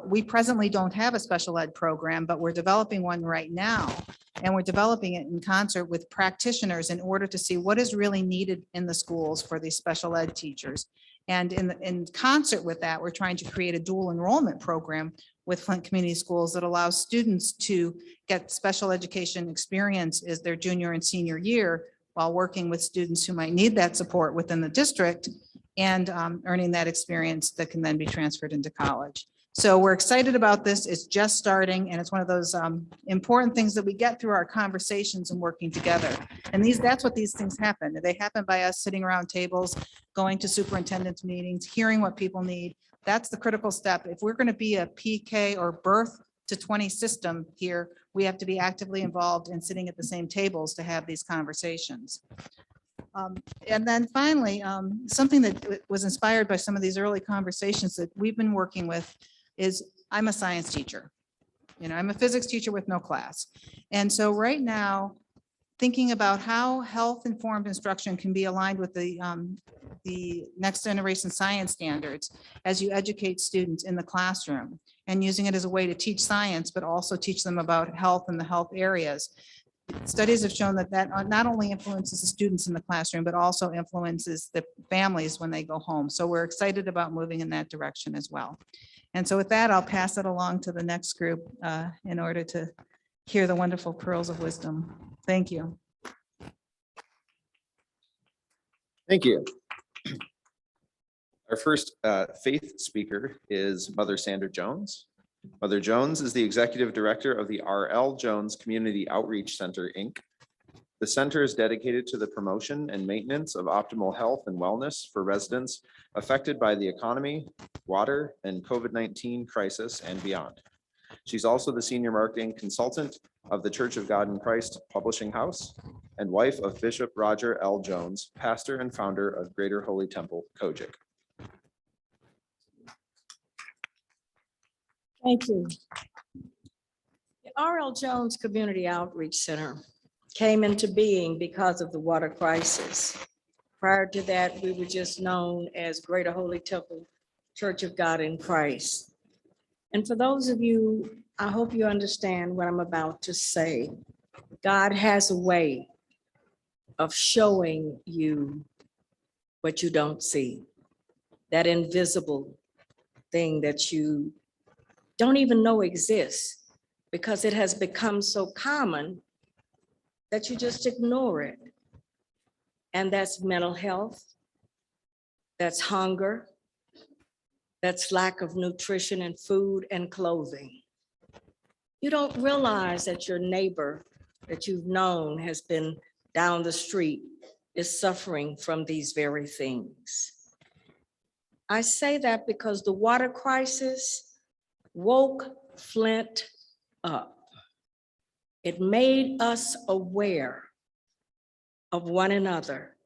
We presently don't have a special ed program, but we're developing one right now. And we're developing it in concert with practitioners in order to see what is really needed in the schools for these special ed teachers. And in concert with that, we're trying to create a dual enrollment program with Flint Community Schools that allows students to get special education experience as their junior and senior year while working with students who might need that support within the district and earning that experience that can then be transferred into college. So we're excited about this. It's just starting, and it's one of those important things that we get through our conversations and working together. And that's what these things happen. They happen by us sitting around tables, going to superintendent's meetings, hearing what people need. That's the critical step. If we're going to be a PK or birth to 20 system here, we have to be actively involved in sitting at the same tables to have these conversations. And then finally, something that was inspired by some of these early conversations that we've been working with is I'm a science teacher. You know, I'm a physics teacher with no class. And so right now, thinking about how health informed instruction can be aligned with the next generation science standards as you educate students in the classroom and using it as a way to teach science, but also teach them about health and the health areas. Studies have shown that not only influences the students in the classroom, but also influences the families when they go home. So we're excited about moving in that direction as well. And so with that, I'll pass it along to the next group in order to hear the wonderful pearls of wisdom. Thank you. Thank you. Our first faith speaker is Mother Sandra Jones. Mother Jones is the Executive Director of the R.L. Jones Community Outreach Center, Inc. The center is dedicated to the promotion and maintenance of optimal health and wellness for residents affected by the economy, water, and COVID-19 crisis and beyond. She's also the Senior Marketing Consultant of the Church of God in Christ Publishing House and wife of Bishop Roger L. Jones, pastor and founder of Greater Holy Temple, Kojic. Thank you. The R.L. Jones Community Outreach Center came into being because of the water crisis. Prior to that, we were just known as Greater Holy Temple Church of God in Christ. And for those of you, I hope you understand what I'm about to say. God has a way of showing you what you don't see, that invisible thing that you don't even know exists because it has become so common that you just ignore it. And that's mental health, that's hunger, that's lack of nutrition and food and clothing. You don't realize that your neighbor that you've known has been down the street is suffering from these very things. I say that because the water crisis woke Flint up. It made us aware of one another.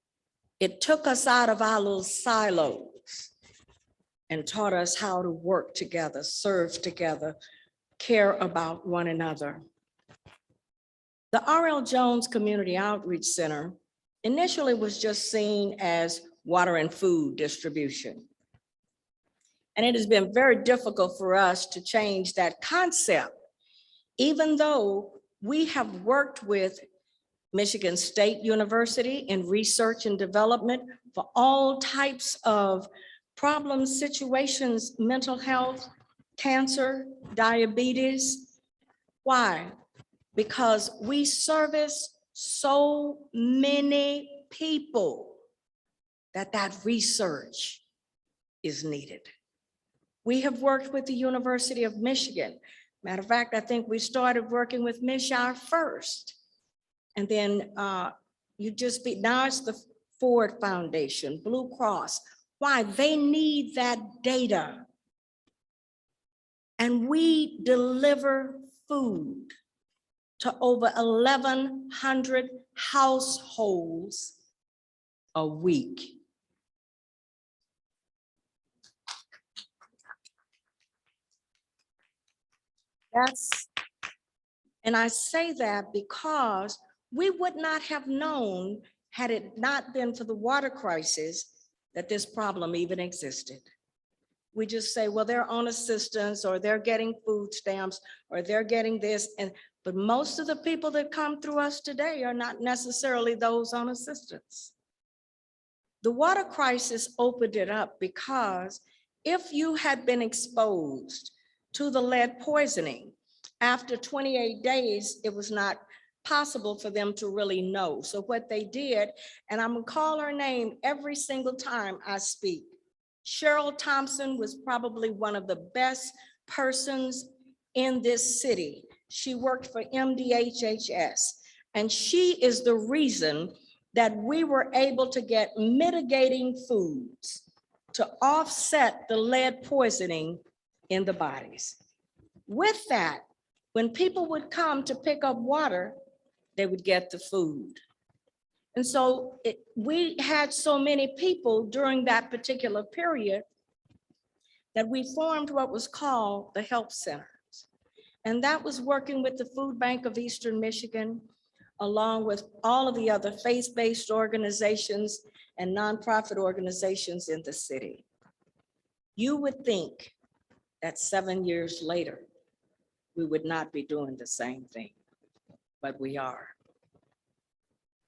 It took us out of our little silos and taught us how to work together, serve together, care about one another. The R.L. Jones Community Outreach Center initially was just seen as water and food distribution. And it has been very difficult for us to change that concept, even though we have worked with Michigan State University in research and development for all types of problems, situations, mental health, cancer, diabetes. Why? Because we service so many people that research is needed. We have worked with the University of Michigan. Matter of fact, I think we started working with MishR first. And then now it's the Ford Foundation, Blue Cross. Why? They need that data. And we deliver food to over 1,100 households a week. And I say that because we would not have known, had it not been for the water crisis, that this problem even existed. We just say, well, they're on assistance, or they're getting food stamps, or they're getting this. But most of the people that come through us today are not necessarily those on assistance. The water crisis opened it up because if you had been exposed to the lead poisoning, after 28 days, it was not possible for them to really know. So what they did, and I'm gonna call her name every single time I speak, Cheryl Thompson was probably one of the best persons in this city. She worked for MDHHS, and she is the reason that we were able to get mitigating foods to offset the lead poisoning in the bodies. With that, when people would come to pick up water, they would get the food. And so we had so many people during that particular period that we formed what was called the Help Centers. And that was working with the Food Bank of Eastern Michigan, along with all of the other faith-based organizations and nonprofit organizations in the city. You would think that 7 years later, we would not be doing the same thing, but we are.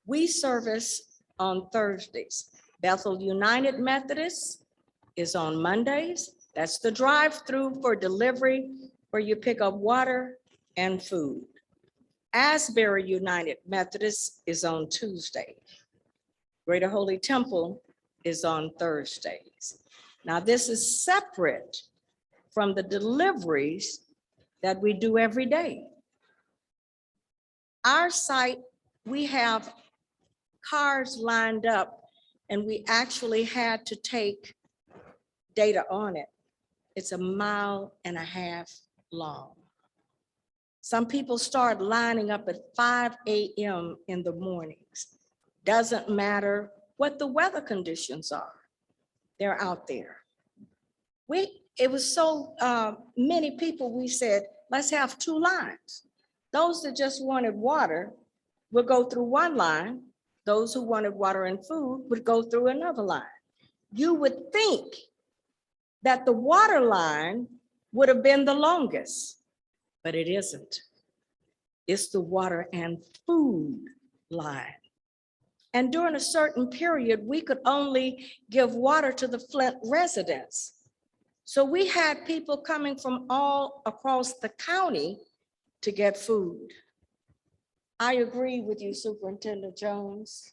We service on Thursdays. Bethel United Methodist is on Mondays. That's the drive-through for delivery where you pick up water and food. Asbury United Methodist is on Tuesday. Greater Holy Temple is on Thursdays. Now this is separate from the deliveries that we do every day. Our site, we have cars lined up, and we actually had to take data on it. It's 1.5 miles long. Some people start lining up at 5 a.m. in the mornings. Doesn't matter what the weather conditions are, they're out there. It was so many people, we said, let's have 2 lines. Those that just wanted water would go through one line. Those who wanted water and food would go through another line. You would think that the water line would have been the longest, but it isn't. It's the water and food line. And during a certain period, we could only give water to the Flint residents. So we had people coming from all across the county to get food. I agree with you, Superintendent Jones.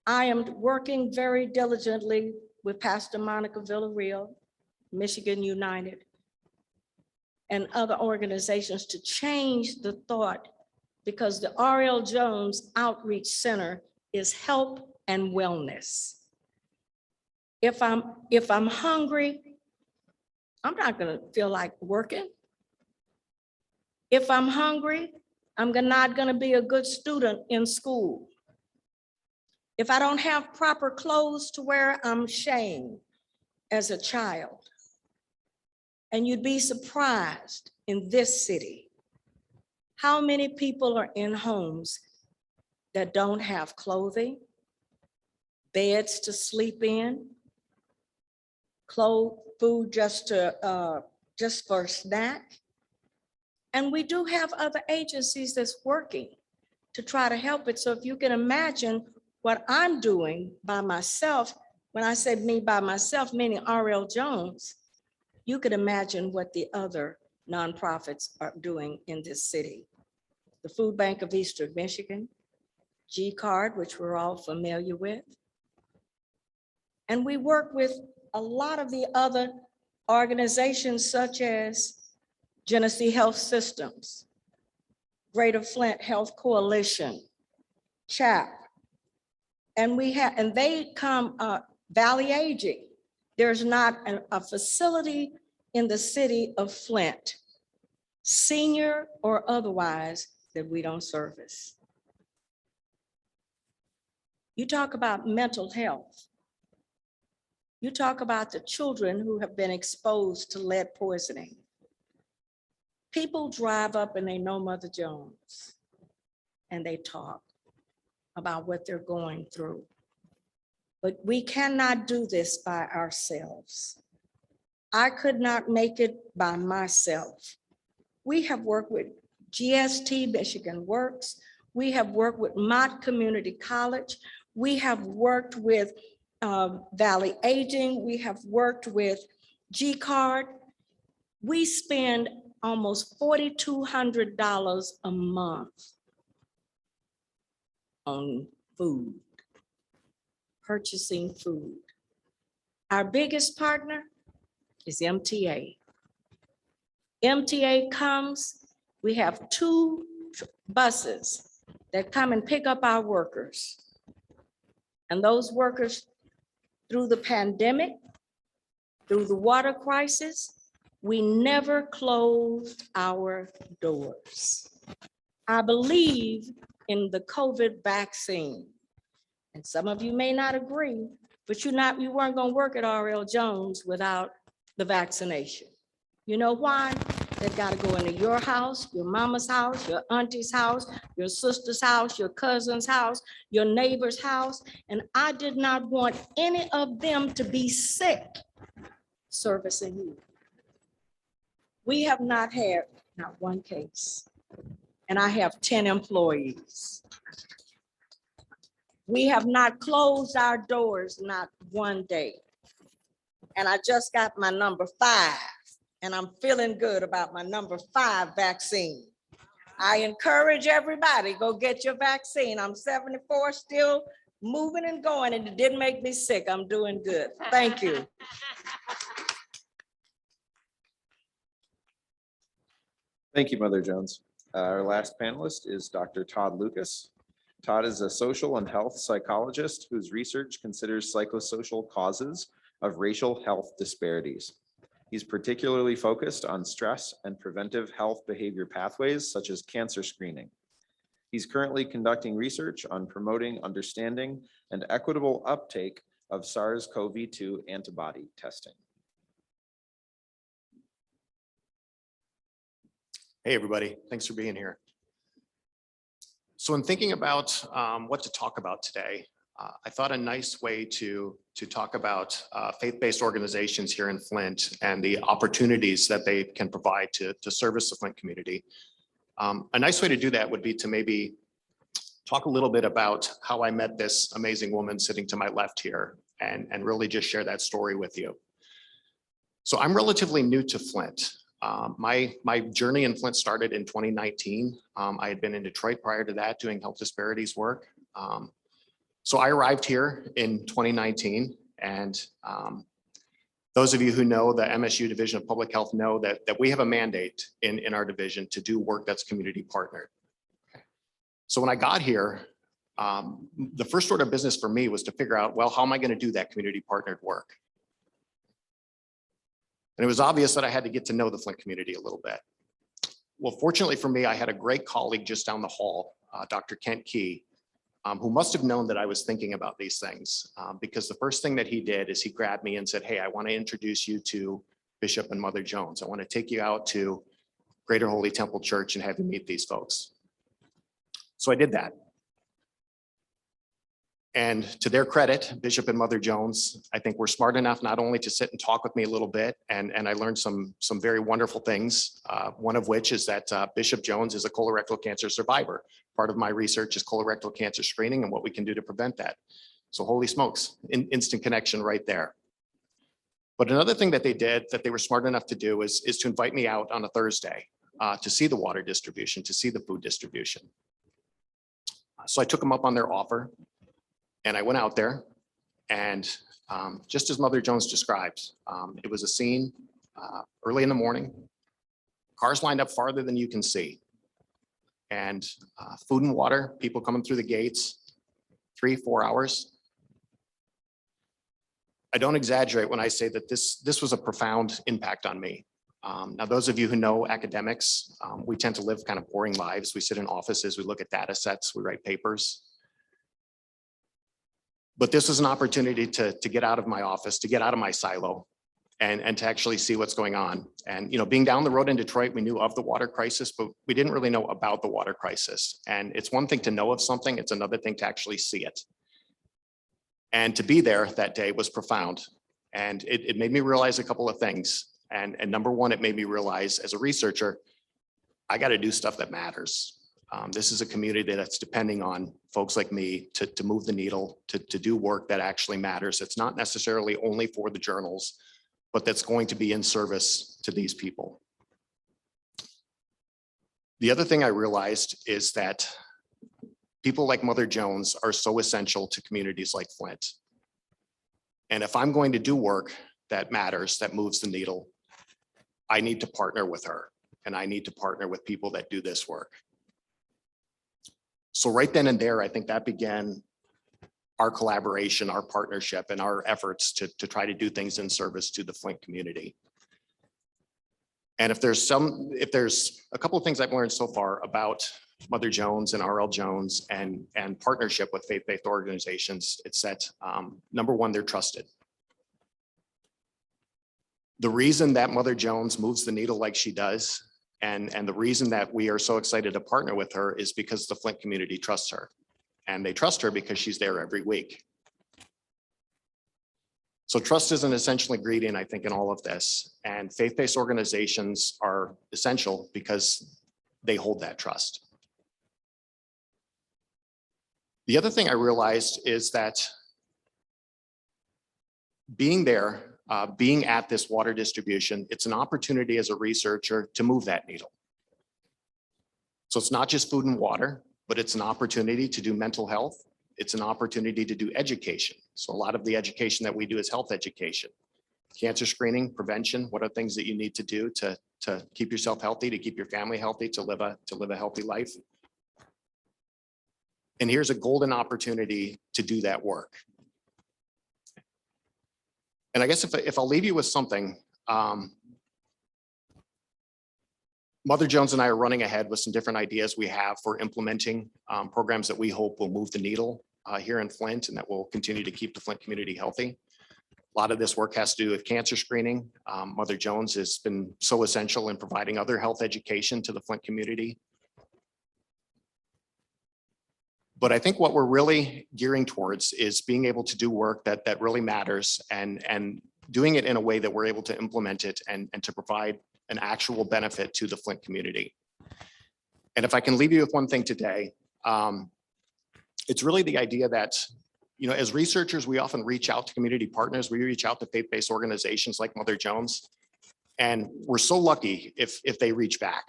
I am working very diligently with Pastor Monica Villarreal, Michigan United, and other organizations to change the thought, because the R.L. Jones Outreach Center is help and wellness. If I'm hungry, I'm not gonna feel like working. If I'm hungry, I'm not gonna be a good student in school. If I don't have proper clothes to wear, I'm shamed as a child. And you'd be surprised in this city how many people are in homes that don't have clothing, beds to sleep in, food just for a snack. And we do have other agencies that's working to try to help it. So if you can imagine what I'm doing by myself, when I said me by myself, meaning R.L. Jones, you could imagine what the other nonprofits are doing in this city. The Food Bank of Eastern Michigan, G-Card, which we're all familiar with. And we work with a lot of the other organizations such as Genesee Health Systems, Greater Flint Health Coalition, CHAP, and they come, Valley Aging. There's not a facility in the city of Flint, senior or otherwise, that we don't service. You talk about mental health. You talk about the children who have been exposed to lead poisoning. People drive up and they know Mother Jones and they talk about what they're going through. But we cannot do this by ourselves. I could not make it by myself. We have worked with GST, Michigan Works. We have worked with Mott Community College. We have worked with Valley Aging. We have worked with G-Card. We spend almost $4,200 a month on food, purchasing food. Our biggest partner is MTA. MTA comes, we have 2 buses that come and pick up our workers. And those workers, through the pandemic, through the water crisis, we never closed our doors. I believe in the COVID vaccine. And some of you may not agree, but you weren't gonna work at R.L. Jones without the vaccination. You know why? They've got to go into your house, your mama's house, your auntie's house, your sister's house, your cousin's house, your neighbor's house. And I did not want any of them to be sick servicing you. We have not had not one case. And I have 10 employees. We have not closed our doors, not one day. And I just got my number 5. And I'm feeling good about my number 5 vaccine. I encourage everybody, go get your vaccine. I'm 74, still moving and going, and it didn't make me sick. I'm doing good. Thank you. Thank you, Mother Jones. Our last panelist is Dr. Todd Lucas. Todd is a social and health psychologist whose research considers psychosocial causes of racial health disparities. He's particularly focused on stress and preventive health behavior pathways, such as cancer screening. He's currently conducting research on promoting understanding and equitable uptake of SARS-CoV-2 antibody testing. Hey, everybody. Thanks for being here. So in thinking about what to talk about today, I thought a nice way to talk about faith-based organizations here in Flint and the opportunities that they can provide to service the Flint community. A nice way to do that would be to maybe talk a little bit about how I met this amazing woman sitting to my left here and really just share that story with you. So I'm relatively new to Flint. My journey in Flint started in 2019. I had been in Detroit prior to that doing health disparities work. So I arrived here in 2019, and those of you who know the MSU Division of Public Health know that we have a mandate in our division to do work that's community partnered. So when I got here, the first order of business for me was to figure out, well, how am I going to do that community partnered work? And it was obvious that I had to get to know the Flint community a little bit. Well, fortunately for me, I had a great colleague just down the hall, Dr. Kent Key, who must have known that I was thinking about these things, because the first thing that he did is he grabbed me and said, hey, I want to introduce you to Bishop and Mother Jones. I want to take you out to Greater Holy Temple Church and have you meet these folks. So I did that. And to their credit, Bishop and Mother Jones, I think were smart enough not only to sit and talk with me a little bit, and I learned some very wonderful things, one of which is that Bishop Jones is a colorectal cancer survivor. Part of my research is colorectal cancer screening and what we can do to prevent that. So holy smokes, instant connection right there. But another thing that they did that they were smart enough to do is to invite me out on a Thursday to see the water distribution, to see the food distribution. So I took them up on their offer. And I went out there, and just as Mother Jones described, it was a scene early in the morning, cars lined up farther than you can see, and food and water, people coming through the gates, 3-4 hours. I don't exaggerate when I say that this was a profound impact on me. Now, those of you who know academics, we tend to live kind of boring lives. We sit in offices, we look at data sets, we write papers. But this was an opportunity to get out of my office, to get out of my silo and to actually see what's going on. And, you know, being down the road in Detroit, we knew of the water crisis, but we didn't really know about the water crisis. And it's one thing to know of something, it's another thing to actually see it. And to be there that day was profound. And it made me realize a couple of things. And number one, it made me realize as a researcher, I got to do stuff that matters. This is a community that's depending on folks like me to move the needle, to do work that actually matters. It's not necessarily only for the journals, but that's going to be in service to these people. The other thing I realized is that people like Mother Jones are so essential to communities like Flint. And if I'm going to do work that matters, that moves the needle, I need to partner with her and I need to partner with people that do this work. So right then and there, I think that began our collaboration, our partnership, and our efforts to try to do things in service to the Flint community. And if there's a couple of things I've learned so far about Mother Jones and RL Jones and partnership with faith-based organizations, it's that number one, they're trusted. The reason that Mother Jones moves the needle like she does, and the reason that we are so excited to partner with her is because the Flint community trusts her. And they trust her because she's there every week. So trust is an essential ingredient, I think, in all of this. And faith-based organizations are essential because they hold that trust. The other thing I realized is that being there, being at this water distribution, it's an opportunity as a researcher to move that needle. So it's not just food and water, but it's an opportunity to do mental health. It's an opportunity to do education. So a lot of the education that we do is health education, cancer screening, prevention. What are things that you need to do to keep yourself healthy, to keep your family healthy, to live a healthy life? And here's a golden opportunity to do that work. And I guess if I'll leave you with something, Mother Jones and I are running ahead with some different ideas we have for implementing programs that we hope will move the needle here in Flint and that will continue to keep the Flint community healthy. A lot of this work has to do with cancer screening. Mother Jones has been so essential in providing other health education to the Flint community. But I think what we're really gearing towards is being able to do work that really matters and doing it in a way that we're able to implement it and to provide an actual benefit to the Flint community. And if I can leave you with one thing today, it's really the idea that, you know, as researchers, we often reach out to community partners, we reach out to faith-based organizations like Mother Jones, and we're so lucky if they reach back.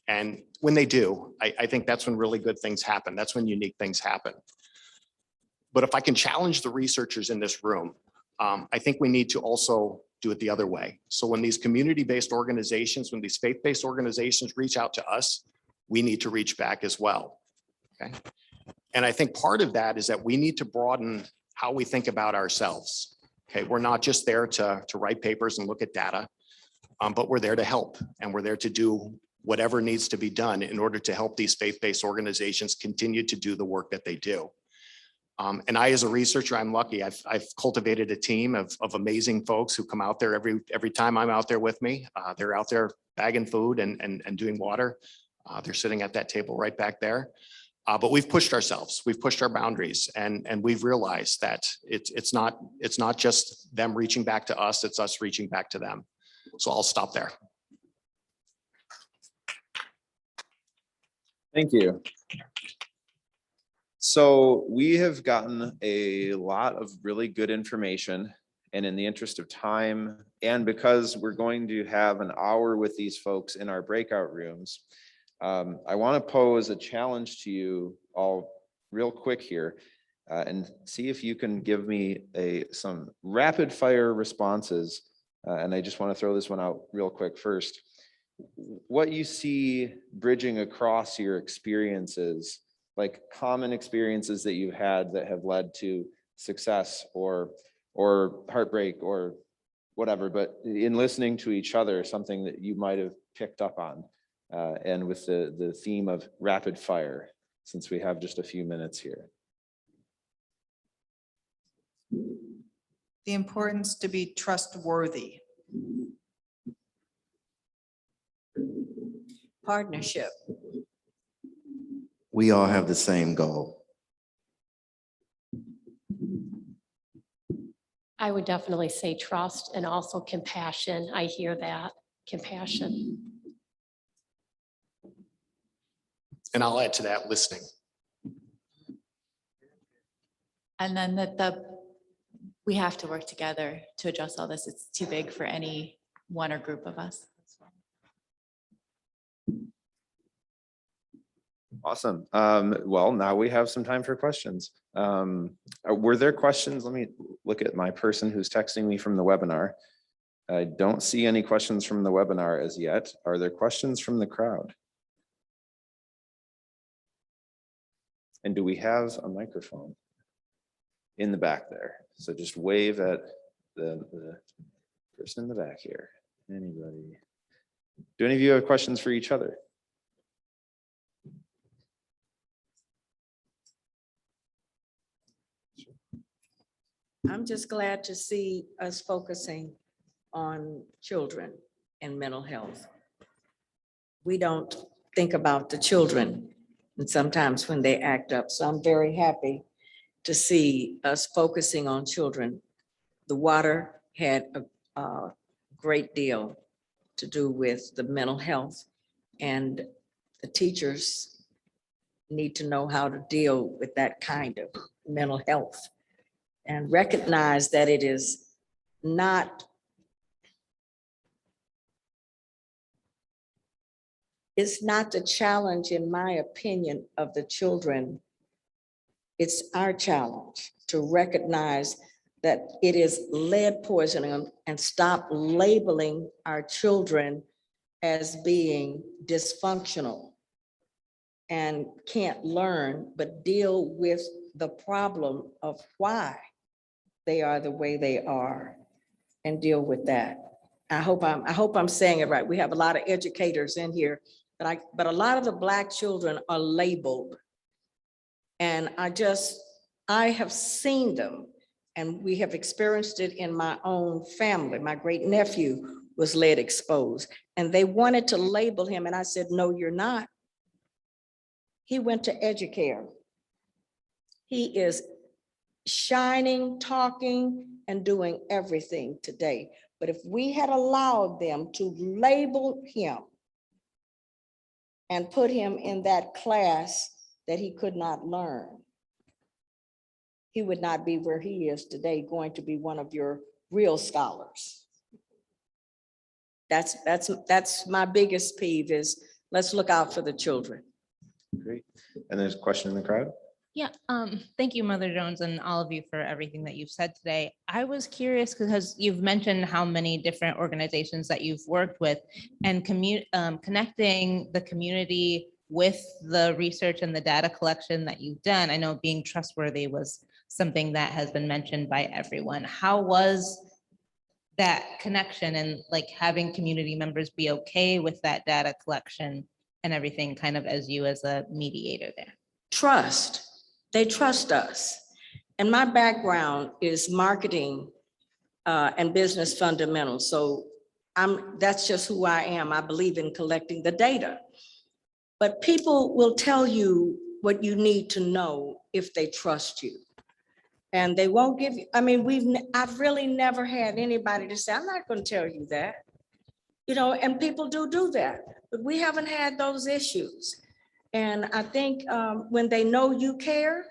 And when they do, I think that's when really good things happen. That's when unique things happen. But if I can challenge the researchers in this room, I think we need to also do it the other way. So when these community-based organizations, when these faith-based organizations reach out to us, we need to reach back as well, okay? And I think part of that is that we need to broaden how we think about ourselves, okay? We're not just there to write papers and look at data, but we're there to help and we're there to do whatever needs to be done in order to help these faith-based organizations continue to do the work that they do. And I, as a researcher, I'm lucky. I've cultivated a team of amazing folks who come out there every time I'm out there with me. They're out there bagging food and doing water. They're sitting at that table right back there. But we've pushed ourselves. We've pushed our boundaries, and we've realized that it's not just them reaching back to us. It's us reaching back to them. So I'll stop there. Thank you. So we have gotten a lot of really good information, and in the interest of time, and because we're going to have an hour with these folks in our breakout rooms, I want to pose a challenge to you all real quick here and see if you can give me some rapid fire responses. And I just want to throw this one out real quick first. What you see bridging across your experiences, like common experiences that you've had that have led to success or or heartbreak or whatever, but in listening to each other, something that you might have picked up on. And with the theme of rapid fire, since we have just a few minutes here. The importance to be trustworthy. Partnership. We all have the same goal. I would definitely say trust and also compassion. I hear that, compassion. And I'll add to that, listening. And then we have to work together to address all this. It's too big for any one or group of us. Awesome. Well, now we have some time for questions. Were there questions? Let me look at my person who's texting me from the webinar. I don't see any questions from the webinar as yet. Are there questions from the crowd? And do we have a microphone in the back there? So just wave at the person in the back here. Anybody? Do any of you have questions for each other? I'm just glad to see us focusing on children and mental health. We don't think about the children and sometimes when they act up. So I'm very happy to see us focusing on children. The water had a great deal to do with the mental health, and the teachers need to know how to deal with that kind of mental health and recognize that it is not, it's not the challenge, in my opinion, of the children. It's our challenge to recognize that it is lead poisoning and stop labeling our children as being dysfunctional and can't learn, but deal with the problem of why they are the way they are and deal with that. I hope I'm saying it right. We have a lot of educators in here, but a lot of the Black children are labeled. And I have seen them, and we have experienced it in my own family. My great nephew was lead exposed, and they wanted to label him. And I said, no, you're not. He went to Educare. He is shining, talking, and doing everything today. But if we had allowed them to label him and put him in that class that he could not learn, he would not be where he is today, going to be one of your real scholars. That's my biggest peeve is let's look out for the children. Great. And there's a question in the crowd. Yeah, thank you, Mother Jones, and all of you for everything that you've said today. I was curious because you've mentioned how many different organizations that you've worked with and connecting the community with the research and the data collection that you've done. I know being trustworthy was something that has been mentioned by everyone. How was that connection and like having community members be okay with that data collection and everything kind of as you as a mediator there? Trust. They trust us. And my background is marketing and business fundamentals. So that's just who I am. I believe in collecting the data. But people will tell you what you need to know if they trust you. And they won't give you, I mean, I've really never had anybody to say, I'm not going to tell you that. You know, and people do that, but we haven't had those issues. And I think when they know you care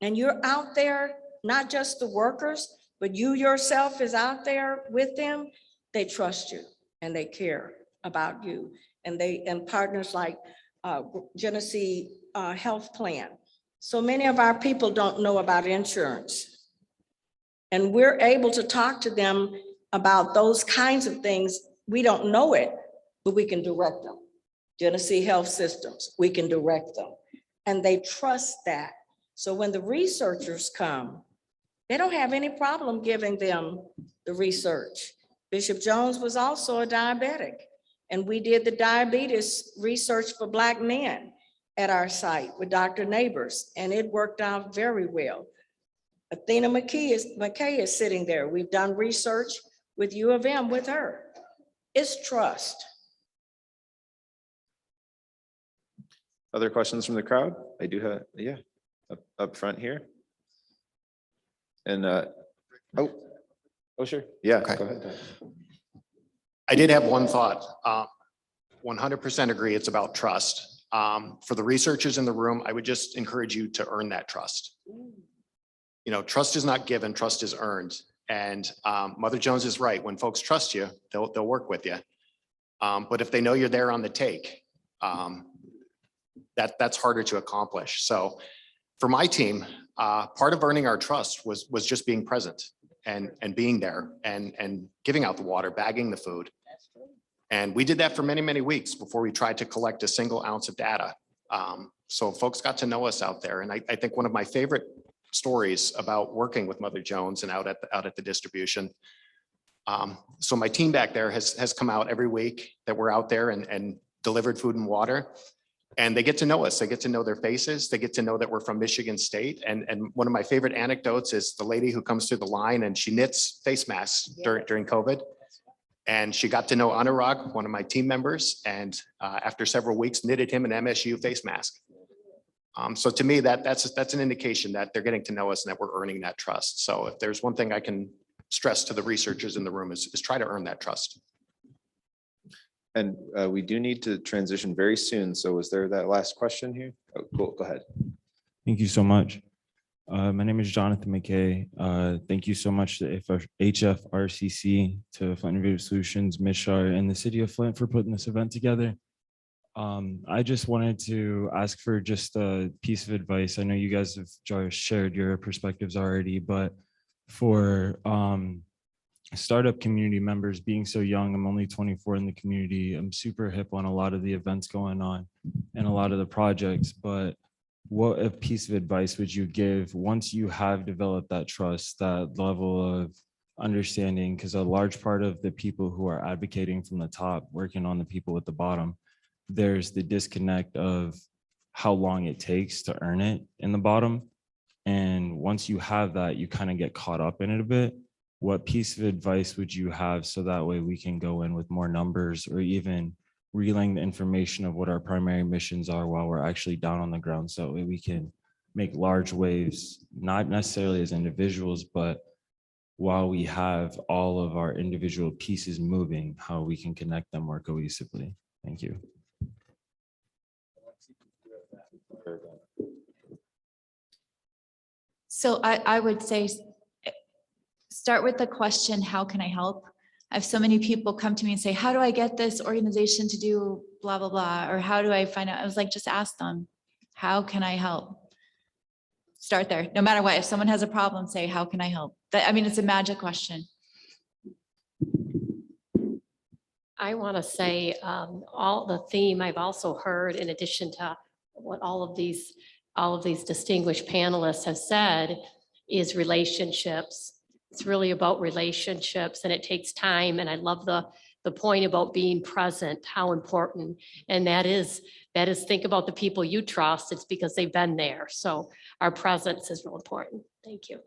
and you're out there, not just the workers, but you yourself is out there with them, they trust you and they care about you. And partners like Genesee Health Plan. So many of our people don't know about insurance. And we're able to talk to them about those kinds of things. We don't know it, but we can direct them. Genesee Health Systems, we can direct them. And they trust that. So when the researchers come They don't have any problem giving them the research. Bishop Jones was also a diabetic, and we did the diabetes research for Black men at our site with Dr. Neighbors, and it worked out very well. Athena McKay is sitting there. We've done research with U of M with her. It's trust. Other questions from the crowd? I do have, yeah, up front here. And, oh, sure. Yeah, Okay. go ahead. I did have one thought. 100% agree, it's about trust. For the researchers in the room, I would just encourage you to earn that trust. You know, trust is not given, trust is earned. And Mother Jones is right. When folks trust you, they'll work with you. But if they know you're there on the take, that's harder to accomplish. So for my team, part of earning our trust was just being present and being there and giving out the water, bagging the food. And we did that for many, many weeks before we tried to collect a single ounce of data. So folks got to know us out there. And I think one of my favorite stories about working with Mother Jones and out at the distribution. So my team back there has come out every week that we're out there and delivered food and water. And they get to know us. They get to know their faces. They get to know that we're from Michigan State. And one of my favorite anecdotes is the lady who comes through the line and she knits face masks during COVID. And she got to know Anurag, one of my team members, and after several weeks knitted him an MSU face mask. So to me, that's an indication that they're getting to know us and that we're earning that trust. So if there's one thing I can stress to the researchers in the room is try to earn that trust. And we do need to transition very soon. So was there that last question here? Oh, cool. Go ahead. Thank you so much. My name is Jonathan McKay. Thank you so much to HFRCC, to Flint Innovative Solutions, MISHAR, and the city of Flint for putting this event together. I just wanted to ask for just a piece of advice. I know you guys have shared your perspectives already, but for startup community members being so young, I'm only 24 in the community. I'm super hip on a lot of the events going on and a lot of the projects, but what a piece of advice would you give once you have developed that trust, that level of understanding? Because a large part of the people who are advocating from the top, working on the people at the bottom, there's the disconnect of how long it takes to earn it in the bottom. And once you have that, you kind of get caught up in it a bit. What piece of advice would you have so that way we can go in with more numbers or even relaying the information of what our primary missions are while we're actually down on the ground, so that we can make large waves, not necessarily as individuals, but while we have all of our individual pieces moving, how we can connect them more cohesively. Thank you. So I would say, start with the question, how can I help? I have so many people come to me and say, how do I get this organization to do blah, blah, blah, or how do I find out? I was like, just ask them, how can I help? Start there, no matter what. If someone has a problem, say, how can I help? I mean, it's a magic question. I want to say all the theme I've also heard, in addition to what all of these distinguished panelists have said, is relationships. It's really about relationships, and it takes time. And I love the point about being present, how important. And that is think about the people you trust. It's because they've been there. So our presence is real important. Thank you.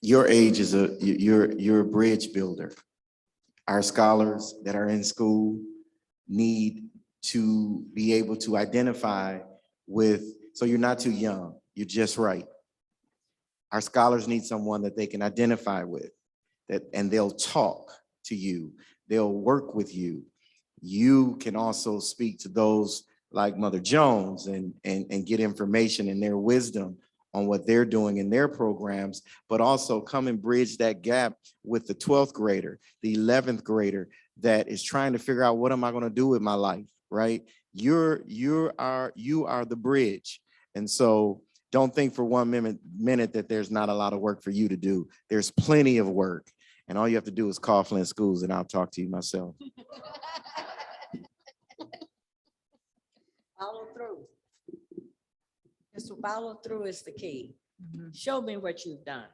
Your age is you're a bridge builder. Our scholars that are in school need to be able to identify with, so you're not too young, you're just right. Our scholars need someone that they can identify with, and they'll talk to you, they'll work with you. You can also speak to those like Mother Jones and get information and their wisdom on what they're doing in their programs, but also come and bridge that gap with the 12th grader, the 11th grader that is trying to figure out, what am I going to do with my life, right? You are the bridge. And so don't think for one minute that there's not a lot of work for you to do. There's plenty of work. And all you have to do is call Flint Schools and I'll talk to you myself. Follow through. Just follow through is the key. Show me what you've done.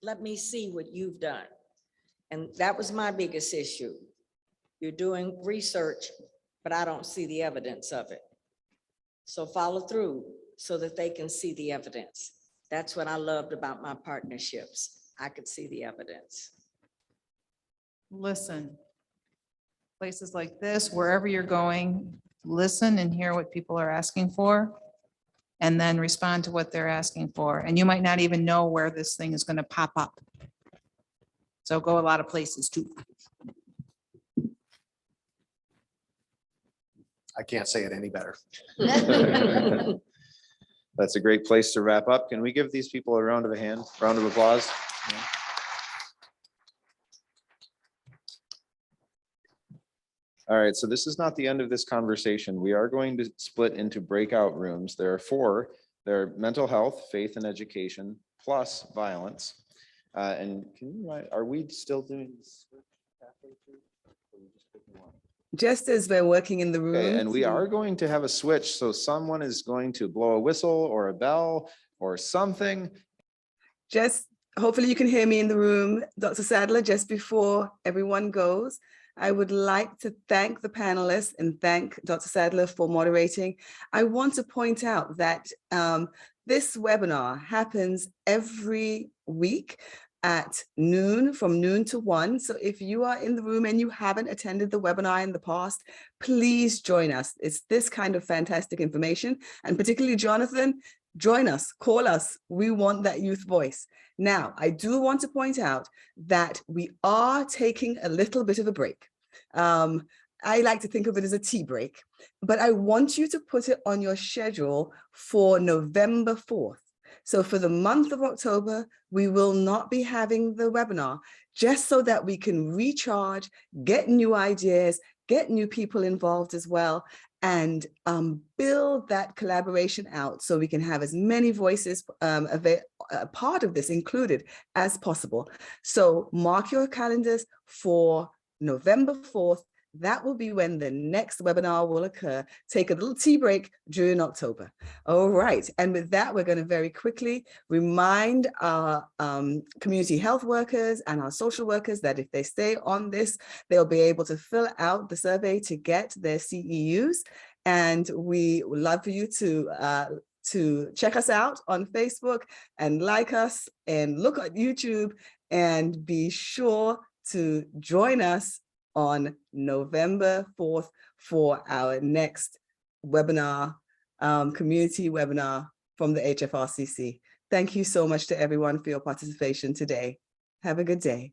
Let me see what you've done. And that was my biggest issue. You're doing research, but I don't see the evidence of it. So follow through so that they can see the evidence. That's what I loved about my partnerships. I could see the evidence. Listen. Places like this, wherever you're going, listen and hear what people are asking for, and then respond to what they're asking for. And you might not even know where this thing is going to pop up. So go a lot of places too. I can't say it any better. That's a great place to wrap up. Can we give these people a round of applause? All right, so this is not the end of this conversation. We are going to split into breakout rooms. There are 4. There are mental health, faith and education, plus violence. And can you, are we still doing this? Just as we're working in the room. Okay, and we are going to have a switch. So someone is going to blow a whistle or a bell or something. Just hopefully you can hear me in the room. Dr. Sadler, just before everyone goes, I would like to thank the panelists and thank Dr. Sadler for moderating. I want to point out that this webinar happens every week at noon, from noon to 1. So if you are in the room and you haven't attended the webinar in the past, please join us. It's this kind of fantastic information. And particularly Jonathan, join us, call us. We want that youth voice. Now, I do want to point out that we are taking a little bit of a break. I like to think of it as a tea break, but I want you to put it on your schedule for November 4th. So for the month of October, we will not be having the webinar, just so that we can recharge, get new ideas, get new people involved as well, and build that collaboration out so we can have as many voices part of this included as possible. So mark your calendars for November 4th. That will be when the next webinar will occur. Take a little tea break during October. All right. And with that, we're going to very quickly remind our community health workers and our social workers that if they stay on this, they'll be able to fill out the survey to get their CEUs. And we would love for you to check us out on Facebook and like us and look at YouTube, and be sure to join us on November 4th for our next webinar, community webinar from the HFRCC. Thank you so much to everyone for your participation today. Have a good day.